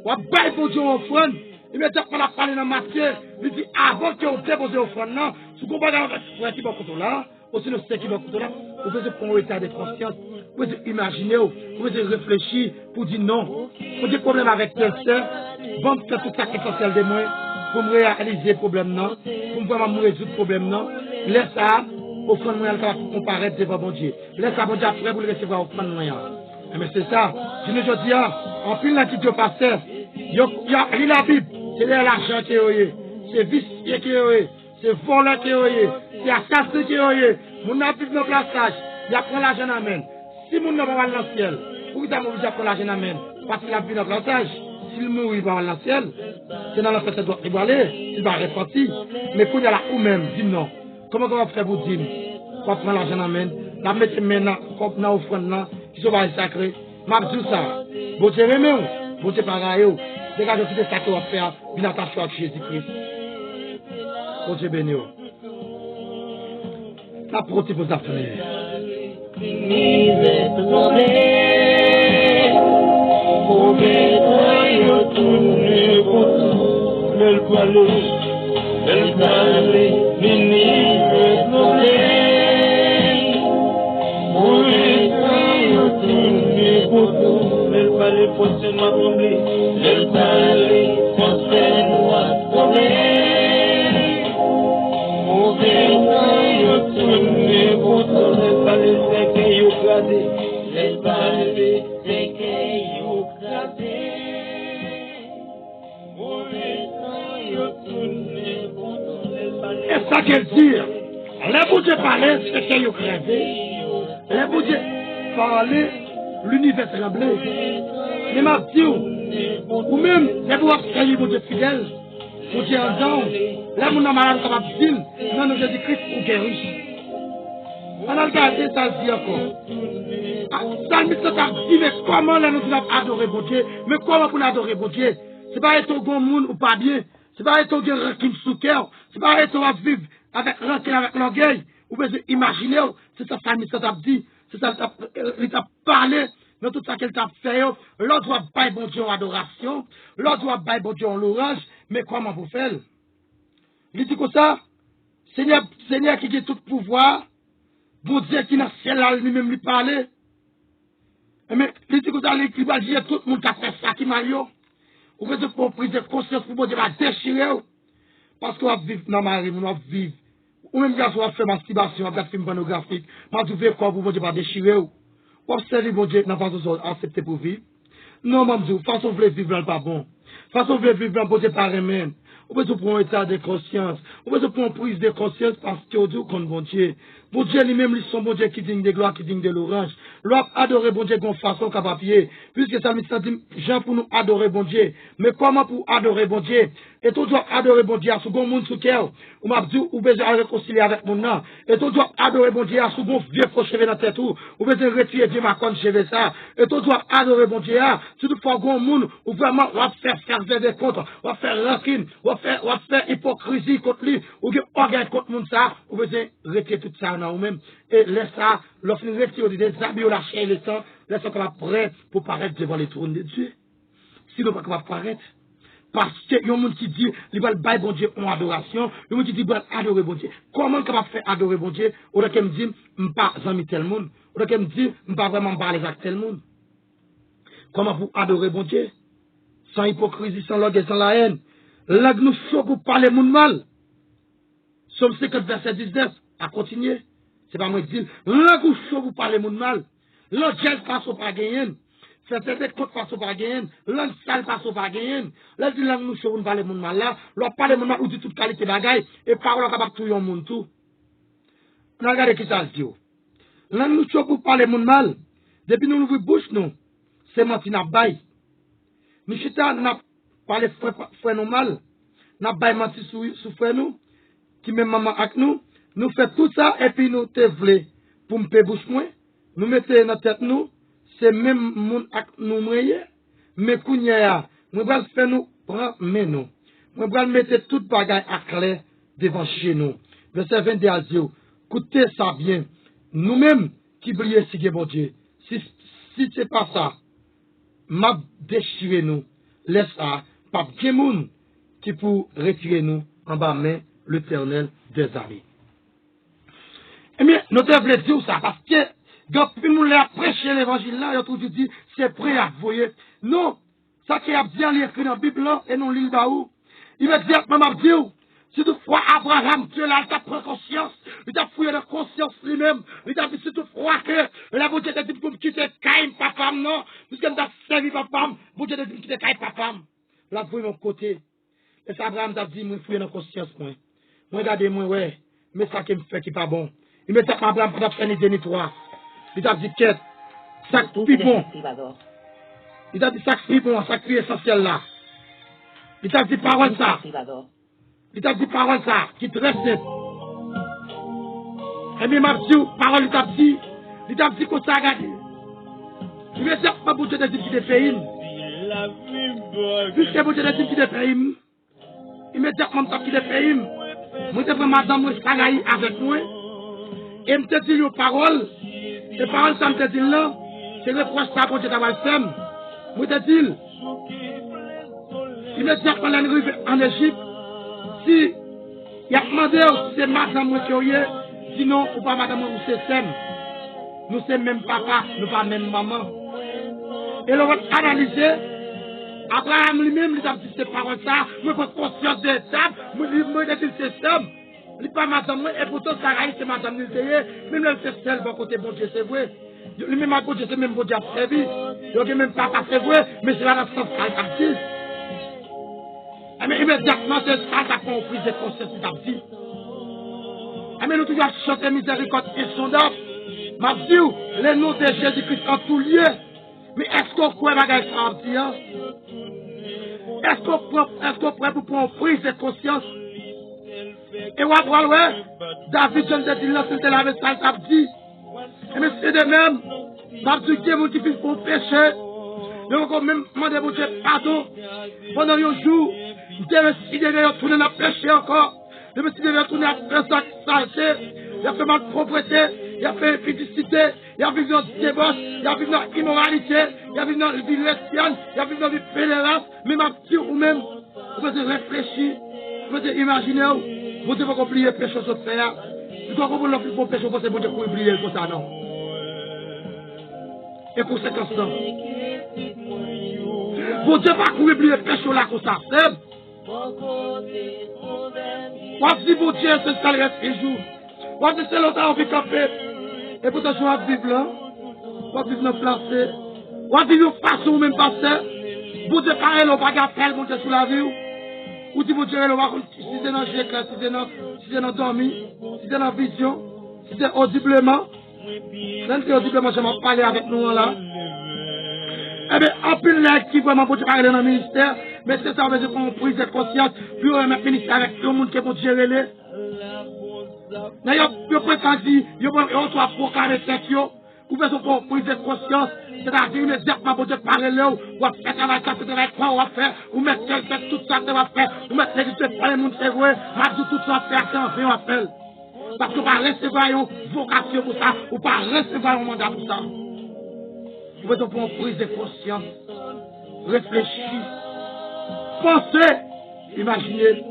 Ou après, pour Dieu offrande, immédiatement, on a parlé dans Matthieu, il dit, avant que vous déposez offrande, non, si vous comprenez, vous qui va contre là, aussi le sait qui va contre là, vous pouvez prendre un état de conscience, vous pouvez imaginer, vous pouvez réfléchir, pour dire non, pour des problèmes avec quelqu'un, bon, faire tout ça qui est de moi, pour me réaliser le problème, non, pour me vraiment résoudre le problème, non, laisse ça, offrande moi, elle va comparaître devant mon Dieu. Laisse ça, bon Dieu, après, vous le recevoir offrande moi. Mais c'est ça, je ne dis pas, en plus, là, qui te passait, il y a la Bible, c'est l'argent qui est, c'est vicieux qui est, c'est volant qui est, c'est assassin qui est, mon habite dans le passage, il a pris l'argent à main. Si mon n'a pas dans le ciel, pourquoi il a pris l'argent à main? Parce qu'il a pris dans le passage. S'il mourit, il va dans le ciel. C'est dans la fête, il doit aller, il va repentir. Mais quand il y a là où même, dis non. Comment on va faire vous dire? On va prendre l'argent à main, la mettre maintenant comme dans offrande là, qui sont pas sacré. M'a dit ça. Bon Dieu remet ou, bon Dieu pareil ou. Dégage tout ça que va faire, bien attaché à Jésus-Christ. Bon Dieu béni ou. La proté pour ta frère. Et ça qu'elle dit, les bouts de parler, c'est qu'elle a crevé. Les bouts de parler, l'univers tremblé. Les m'a dit, ou même, les bouts de parler, les bouts de fidèles, ou de en temps, là, mon amalade capable de dire, non, nous, Jésus-Christ, ou guéri. On a regardé ça dit encore. Salmiste a dit, mais comment là nous devons adorer bon Dieu? Mais comment pour adorer bon Dieu? C'est pas être au bon monde ou pas bien. C'est pas être au rancune sous cœur. C'est pas être à vivre avec rancune, avec l'orgueil. Ou bien imaginer, c'est ça Salmiste a dit. C'est ça il t'a parlé. Dans tout ça qu'elle t'a fait, l'autre doit bailler bon Dieu en adoration. L'autre doit bailler bon Dieu en louange. Mais comment vous faites? Il dit comme ça, Seigneur qui a tout pouvoir. Bon Dieu qui n'a ciel là lui-même lui parler. Mais il dit que ça il va dire tout le monde qui a fait ça qui m'a eu. Ou que tu prends prise de conscience pour bon Dieu va déchirer. Parce qu'on va vivre dans Marie, on va vivre. Ou même quand on va faire masturbation, on va faire film pornographique, on va trouver quoi pour bon Dieu va déchirer. Ou observer bon Dieu dans façon accepter pour vivre. Non, maman, façon vous vivre pas bon. Façon vous vivre bon Dieu pas même. Ou peut prendre un état de conscience. Ou peut prendre prise de conscience parce que Dieu compte bon Dieu. Bon Dieu lui-même, lui son bon Dieu qui digne de gloire, qui digne de l'orange. L'homme adorer bon Dieu d'une façon qu'à papier. Puisque ça me dit, Jean pour nous adorer bon Dieu. Mais comment pour adorer bon Dieu? Et tout doit adorer bon Dieu à ce bon monde sous cœur. Ou m'a dit, ou besoin de réconcilier avec mon nom. Et tout doit adorer bon Dieu à ce bon vieux faux cheveux dans la tête. Ou besoin de retirer Dieu ma conne cheveux ça. Et tout doit adorer bon Dieu à. Si tu fais bon monde, ou vraiment, on va faire des comptes, on va faire rancune, on va faire hypocrisie contre lui, ou que orgueil contre monde ça, ou besoin de retirer tout ça dans vous-même. Et laisse ça, lorsque nous retirons des habits ou la chair et le sang, laisse ça qu'on va prêt pour paraître devant les trônes de Dieu. Sinon, pas qu'on va paraître. Parce que y a un monde qui dit, il va le bailler bon Dieu en adoration, il y a un monde qui dit, il va adorer bon Dieu. Comment qu'on va faire adorer bon Dieu? Ou là, qu'elle me dit, je ne pas amis tel monde. Ou là, qu'elle me dit, je ne pas vraiment parler avec tel monde. Comment vous adorer bon Dieu? Sans hypocrisie, sans l'orgueil, sans la haine. Là, nous sommes pour parler monde mal. Somme 50, verset 19, à continuer. C'est pas moi qui dis, là, nous sommes pour parler monde mal. Là, Dieu passe au pas gagner. C'est des comptes passe au pas gagner. Là, sale passe au pas gagner. Là, nous sommes pour parler monde mal là. Là, parler monde mal, ou dit toute qualité bagaille. Et parole capable de tout le monde tout. Regardez qui ça dit. Là, nous sommes pour parler monde mal. Depuis nous ouvrons bouche, nous. C'est menti n'a bail. Nous chita n'a parlé frère nous mal. N'a bail menti sous frère nous. Qui même maman avec nous. Nous fait tout ça et puis nous te vle pour me payer bouche moins. Nous mettons dans tête nous. C'est même moun ak nous moyen. Mais kounya, nous allons faire nous prendre mais nous. Nous allons mettre toute bagaille à clair devant chez nous. Verset 22 à 0. Écoutez ça bien. Nous-mêmes qui brillons si bon Dieu. Si c'est pas ça, m'a déchiré nous. Laisse ça. Pas bien moun qui pour retirer nous en bas main l'Éternel des armées. Eh bien, nous devons dire ça parce que quand nous l'avons prêché l'évangile là, il a toujours dit c'est prêt à voyer. Non, ça qui a bien écrit dans la Bible là, et non l'île d'Aou. Il va dire, maman dire, si toutefois Abraham, Dieu là, il t'a pris conscience, il t'a fouillé de conscience lui-même, il t'a dit si toutefois que la beauté de Dieu pour me quitter Caïn, papa, non, puisqu'il t'a servi papa, beauté de Dieu quitter Caïn, papa, la fouille de mon côté. Et ça, Abraham t'a dit, moi, fouillé de conscience, moi. Moi, regardez, moi, ouais, mais ça qui me fait qui pas bon. Il me dit, Abraham, pour faire une dénitoire. Il t'a dit, quête, ça qui bon. Il t'a dit, ça qui bon, ça qui est essentiel là. Il t'a dit, parole ça. Il t'a dit, parole ça, qui te reste. Et bien, m'a dit, parole, il t'a dit qu'on s'est regardé. Je vais dire, pas pour te dire qu'il est pays. Puisque vous te dites qu'il est pays, immédiatement, qu'il est pays, moi, je prends madame, moi, je avec moi, et je te dis une parole, et parole, ça me te dit là, c'est le proche ça pour te d'avoir fait. Moi, te dis, immédiatement, elle arrive en Égypte, si il a demandé si c'est madame, moi, qui est, sinon, ou pas madame, ou c'est Sem. Nous sommes même papa, nous pas même maman. Et l'on va analyser. Abraham lui-même, il a dit ces paroles ça, moi, je suis conscient de ça, moi, je dis c'est ça. Il n'est pas madame, et pourtant, Sarah, c'est madame, même là, c'est seul, bon côté, bon Dieu, c'est vrai. Lui-même, à côté, c'est même bon Dieu, servi. Donc, même papa, c'est vrai, mais c'est là dans le sens qu'il a mais immédiatement, c'est ça, ça prend prise de conscience, il a dit. Mais nous, toujours chanter miséricorde insondable. Ma vie, le nom de Jésus-Christ en tout lieu. Mais est-ce qu'on croit bagage ça dit? Est-ce qu'on prend pour prendre prise de conscience? Et on va voir, ouais, David, je ne dis là, c'était la message, ça dit. Mais c'est de même, ma vie, qui est mon qui fait pour pécher. Donc, on même demandé pour Dieu pardon. Pendant un jour, je me suis dit, je tourner à pécher encore. Je me suis dit, je tourner à faire ça, il a fait mal propreté, il a fait impudicité, il a vécu dans le débauche, il a vécu dans l'immoralité, il a vécu dans la vie lesbienne, il a vécu dans la vie pédérale, mais ma petite ou même, vous pouvez réfléchir, vous pouvez imaginer, vous devez pas oublier le péché sur faire. Vous devez comprendre le bon péché, vous devez pas oublier comme ça, non. Et conséquence, non. Vous devez pas oublier le péché là, comme ça, c'est. Moi, si vous Dieu, c'est ça le reste des jours. Moi, si c'est longtemps, on vit camper. Et pourtant, je vais vivre là. Moi, vivre dans le placé. Moi, vivre de façon ou même passé. Vous Dieu, pareil, on va garder mon Dieu sous la vie. Ou si vous Dieu, on va, si c'est dans le éclat, si c'est dans dormi, si c'est dans vision, si c'est audiblement. Même si audiblement, je vais parler avec nous là. Eh bien, en plus, là, qui vraiment pour parler dans le ministère, mais c'est ça, on veut dire qu'on prise de conscience, puis on met le ministère avec tout le monde qui est pour gérer les. D'ailleurs, on peut pas dire, on soit proclamé tête, ou fait son prise de conscience, c'est-à-dire immédiatement pour dire parler là, ou à faire travail, ça, travail, quoi, on va faire, ou mettre tout ça, on va faire, ou mettre l'église, pour les monde, c'est vrai, mais tout ça, faire, c'est un fait, on appelle. Parce qu'on va recevoir une vocation pour ça, ou pas recevoir un mandat pour ça. Vous pouvez prendre prise de conscience, réfléchir, penser, imaginer.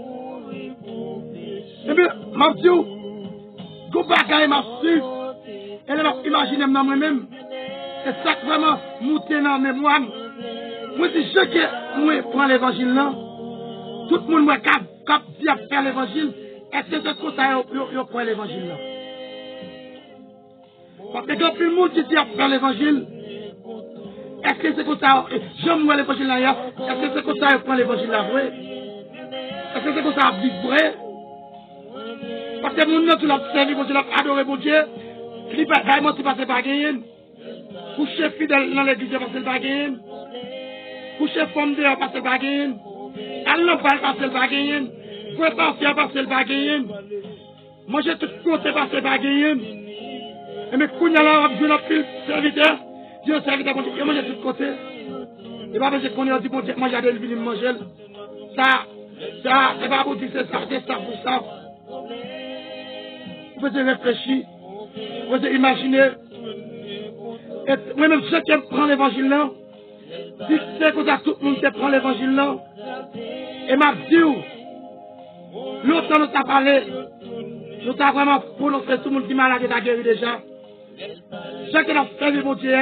Eh bien, ma vie, go bagaille m'a su, elle m'a imaginé dans moi-même. C'est ça que vraiment monter dans mémoire. Moi, si je prends l'évangile là, tout le monde m'a dit à faire l'évangile, est-ce que c'est comme ça que prend l'évangile là? Parce que quand tout le monde dit à faire l'évangile, est-ce que c'est comme ça, je vois l'évangile là, est-ce que c'est comme ça que prend l'évangile là, vrai? Est-ce que c'est comme ça, vrai? Parce que mon nom, tu l'as servi, tu l'as adoré, mon Dieu, il n'est pas vraiment si passé par gagner. Coucher fidèle dans l'église, passer par gagner. Coucher femme dehors, passer par gagner. Alors, passer par gagner. Préparer, passer par gagner. Manger tout côté, passer par gagner. Et mais quand il y a là, je l'ai pile serviteur. Dieu serviteur, il mange de tous côtés. Et pas parce qu'on a dit, bon Dieu, manger de l'huile, manger. Ça, c'est pas pour dire ça, c'est ça pour ça. Vous pouvez réfléchir, vous pouvez imaginer. Et moi-même, ceux qui prennent l'évangile là, si c'est comme ça, tout le monde qui prend l'évangile là, et m'a dit, l'autre nous a parlé, nous a vraiment prononcé tout le monde qui est malade et a guéri déjà. Chacun a fait le bon Dieu,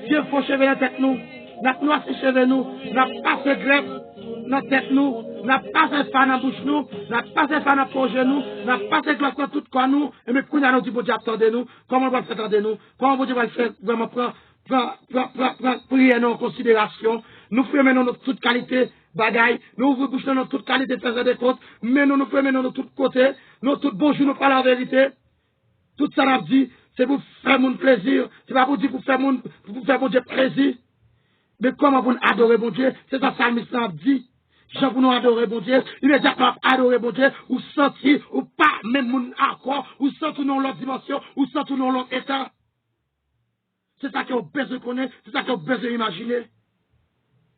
Dieu faut cheveux dans la tête nous, n'a pas noirci cheveux nous, n'a pas fait greffe dans la tête nous, n'a pas fait fan dans la bouche nous, n'a pas fait fan dans le projet nous, n'a pas fait gloire dans tout corps nous, et mais quand nous dit bon Dieu attendez nous, comment on va faire attendre nous, comment bon Dieu va le faire vraiment prendre prier en considération, nous faisons notre toute qualité bagaille, nous ouvrons bouche dans toute qualité de faire des comptes, mais nous faisons de tous côtés, nous tout bonjour nous parlons la vérité, tout ça n'a dit, c'est pour faire mon plaisir, c'est pas pour dire pour faire mon Dieu plaisir, mais comment vous adorer mon Dieu, c'est ça le psalmiste a dit. Jean pour nous adorer, bon Dieu, immédiatement adorer, bon Dieu, ou sentir, ou pas, même mon accord, ou sentir dans l'autre dimension, ou sentir dans l'autre état. C'est ça qu'on a besoin de connaître, c'est ça qu'on a besoin d'imaginer.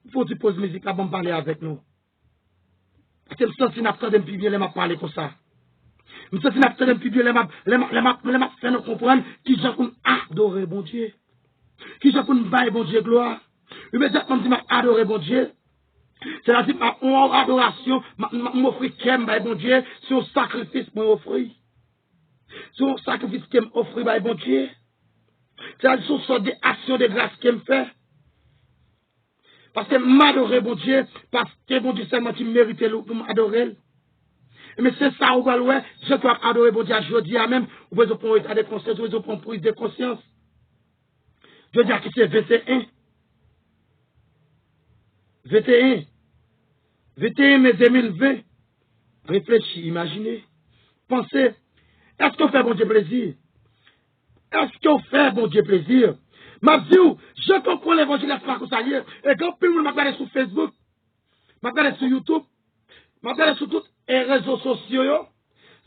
Il faut que tu poses musique là, pour parler avec nous. Parce que je me sens que je suis plus bien, je parler comme ça. Je me sens que je suis plus bien, je faire nous comprendre qui j'ai pour adorer, bon Dieu. Qui j'ai pour nous bailler, bon Dieu, gloire. Immédiatement, je dis, adorer, bon Dieu. C'est-à-dire, ma adoration, m'offrir qu'aime, bon Dieu, c'est un sacrifice que m'offrir. C'est un sacrifice que m'offrir, bon Dieu. C'est-à-dire, ce sont des actions de grâce qu'elle me fait. Parce que m'adorer, bon Dieu, parce que bon Dieu, c'est moi qui mérite pour m'adorer. Mais c'est ça, ou ouais, je dois adorer, bon Dieu, je dis à même, ou besoin pour un état de conscience, ou besoin pour une prise de conscience. Je dis à qui c'est 21. 21 mai 2020. Réfléchis, imaginez. Pensez. Est-ce qu'on fait bon Dieu plaisir? Est-ce qu'on fait bon Dieu plaisir? M'a dit, je comprends l'évangile, c'est pas comme ça hier. Et quand plus le monde m'a regardé sur Facebook, m'a regardé sur YouTube, m'a regardé sur tous les réseaux sociaux,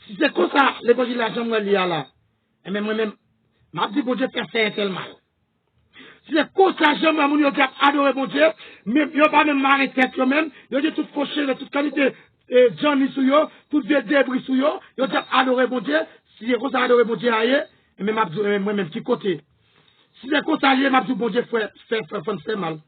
si c'est comme ça, l'évangile, j'aimerais lire là. Et même moi-même, m'a dit, bon Dieu, fait tel mal. Si c'est comme ça, j'aimerais mon Dieu adorer mon Dieu, mais il n'y a pas même marrer tête même, il y a toute fauché, toute qualité, Johnny sous yo, toute vieux débris sous yo, il y a adorer mon Dieu, si c'est comme ça, adorer mon Dieu ailleurs, et même moi-même, petit côté. Si c'est comme ça, m'a dit, bon Dieu, fait mal.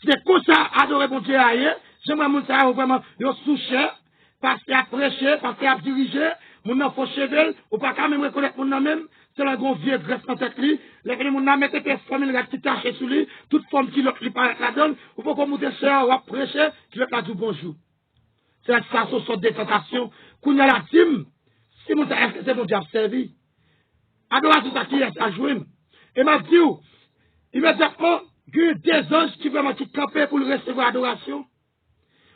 Si c'est comme ça, adorer mon Dieu ailleurs, j'aimerais mon Dieu vraiment, yo sous-cher, parce qu'il a prêché, parce qu'il a dirigé, mon enfant chevel, ou pas quand même reconnaître mon même, c'est le grand vieux greffe en tête lui, les mon âme était famille qui taché sur lui, toute forme qui lui paraît la donne, ou faut qu'on monte cher, ou prêcher, qui lui a dit bonjour. C'est ça, ce sont des tentations, qu'on y a la team, si mon est-ce que c'est mon diable servi? Adoration, ça qui est à jouer. Et m'a dit, immédiatement, il y a des anges qui vraiment qui campaient pour recevoir l'adoration.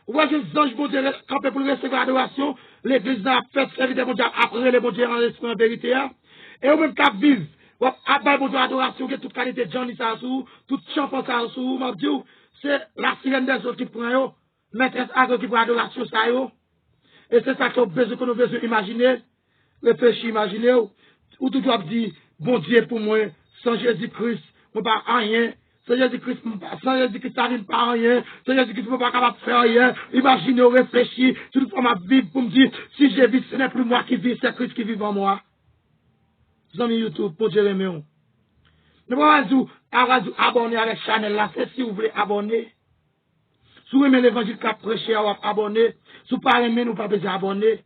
Ou bien des anges vont camper pour recevoir l'adoration, l'église a fait servir des mondiaux après les mondiaux en esprit en vérité. Et au même temps, vivre, ou après mon Dieu adoration, que toute qualité de Johnny Sassou, toute chanson Sassou, m'a dit, c'est la sirène des autres qui prend yo, maîtresse agro qui prend l'adoration ça yo. Et c'est ça qu'on besoin qu'on besoin imaginer, réfléchir, imaginer, ou tout doit dire, bon Dieu pour moi, sans Jésus-Christ, moi pas rien. Sans Jésus-Christ, ça n'est pas rien. Sans Jésus-Christ, je ne peux pas capable de faire rien. Imaginez, réfléchir, toute fois ma vie pour me dire, si je vis, ce n'est plus moi qui vis, c'est Christ qui vit en moi. Vous avez YouTube pour Jérémie. Ne pas vous abonner avec la chaîne là, c'est si vous voulez abonner. Si vous aimez l'évangile qu'a prêché, vous abonner. Si vous ne pas aimé, nous pas besoin d'abonner.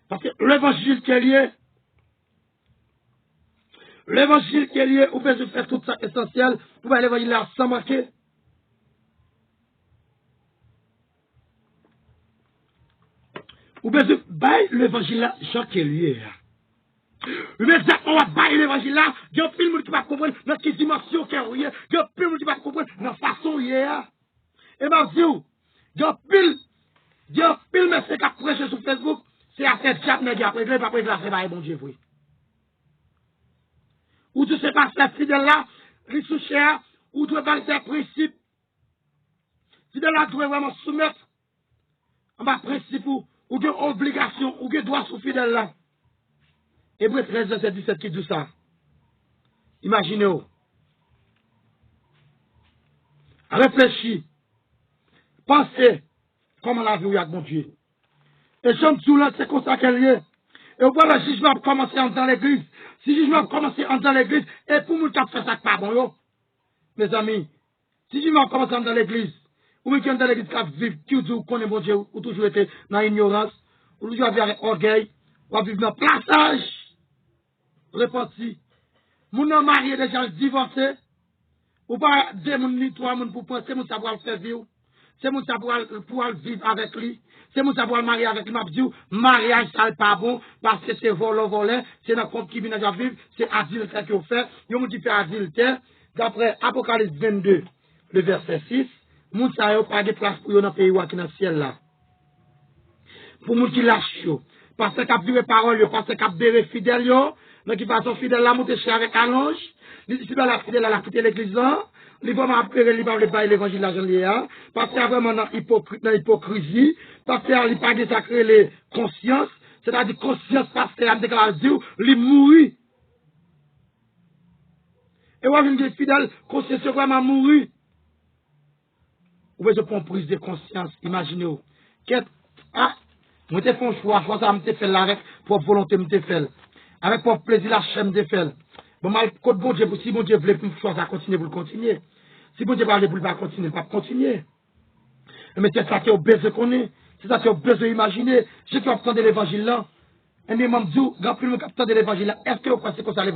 Parce que l'évangile qui est lié, l'évangile qui est lié, vous pouvez faire tout ça essentiel, vous pouvez l'évangile là sans manquer. Vous pouvez bailler l'évangile là, Jean qui est lié. Mais on va bailler l'évangile là, il y a plus de monde qui va comprendre dans quelle dimension qui est lié, il y a plus de monde qui va comprendre dans la façon hier. Et ma vie, il y a plus de messieurs qui a prêché sur Facebook, c'est à cette chape qui a prêché, pas prêché, c'est pas bon Dieu, oui. Ou tu sais pas, c'est fidèle là, les sous-chers, ou tu dois parler des principes. Fidèle là, tu dois vraiment soumettre à ma principe ou de obligation, ou de droit sous fidèle là. Hébreu 13, verset 17 qui dit ça. Imaginez-vous. Réfléchis. Pensez comment la vie avec mon Dieu. Et j'aime tout là, c'est comme ça qu'elle est. Et voilà, le jugement a commencé dans l'église. Si le jugement a commencé dans l'église, et pour nous qui a fait ça, pas bon, yo. Mes amis, si le jugement a commencé dans l'église, ou bien dans l'église qui a vécu, qui dit qu'on est bon Dieu, ou toujours été dans l'ignorance, ou toujours avec orgueil, ou vivre dans le plaçage, réparti. Mon homme marié déjà divorcé, ou pas deux moun trois moun pour penser, moun savoir faire vivre. C'est mon savoir pouvoir vivre avec lui. C'est mon savoir marier avec lui. M'a dit, mariage, ça n'est pas bon, parce que c'est voler, c'est dans le compte qui vient à vivre, c'est adultère qu'on fait. Yon moun qui fait adultère, d'après Apocalypse 22, le verset 6, moun sa yo pas de place pour yon dans le pays qui dans le ciel là. Pour moun qui lâche yo. Parce qu'à vivre parole yo, parce qu'à bérer fidèle yo, donc qui façon fidèle là, monter chez avec un ange, les disciples la fidèle là, la quitter l'église là, il va m'appeler, il va pas l'évangile là, j'en pasteur vraiment dans l'hypocrisie, pasteur, il pas de sacré les conscience, c'est-à-dire conscience, pasteur, il déclare Dieu, il mourit. Et moi, je me dis, fidèle, conscience vraiment mourir. Ou je prends prise de conscience, imaginez-vous. Ah, moi, je fais un choix ça, je fais là avec pour volonté, je fais. Avec pour plaisir, la chaîne, je fais. Bon, mal, code bon Dieu, si bon Dieu voulait pour choisir, continuer, pour le continuer. Si bon Dieu parle pour le continuer, pas continuer. Mais c'est ça qui est besoin qu'on est. C'est ça qui est besoin d'imaginer. Je qui entends de l'évangile là. Et même, je dis, grand plus le capteur de l'évangile là, est-ce que vous pensez que ça l'évangile?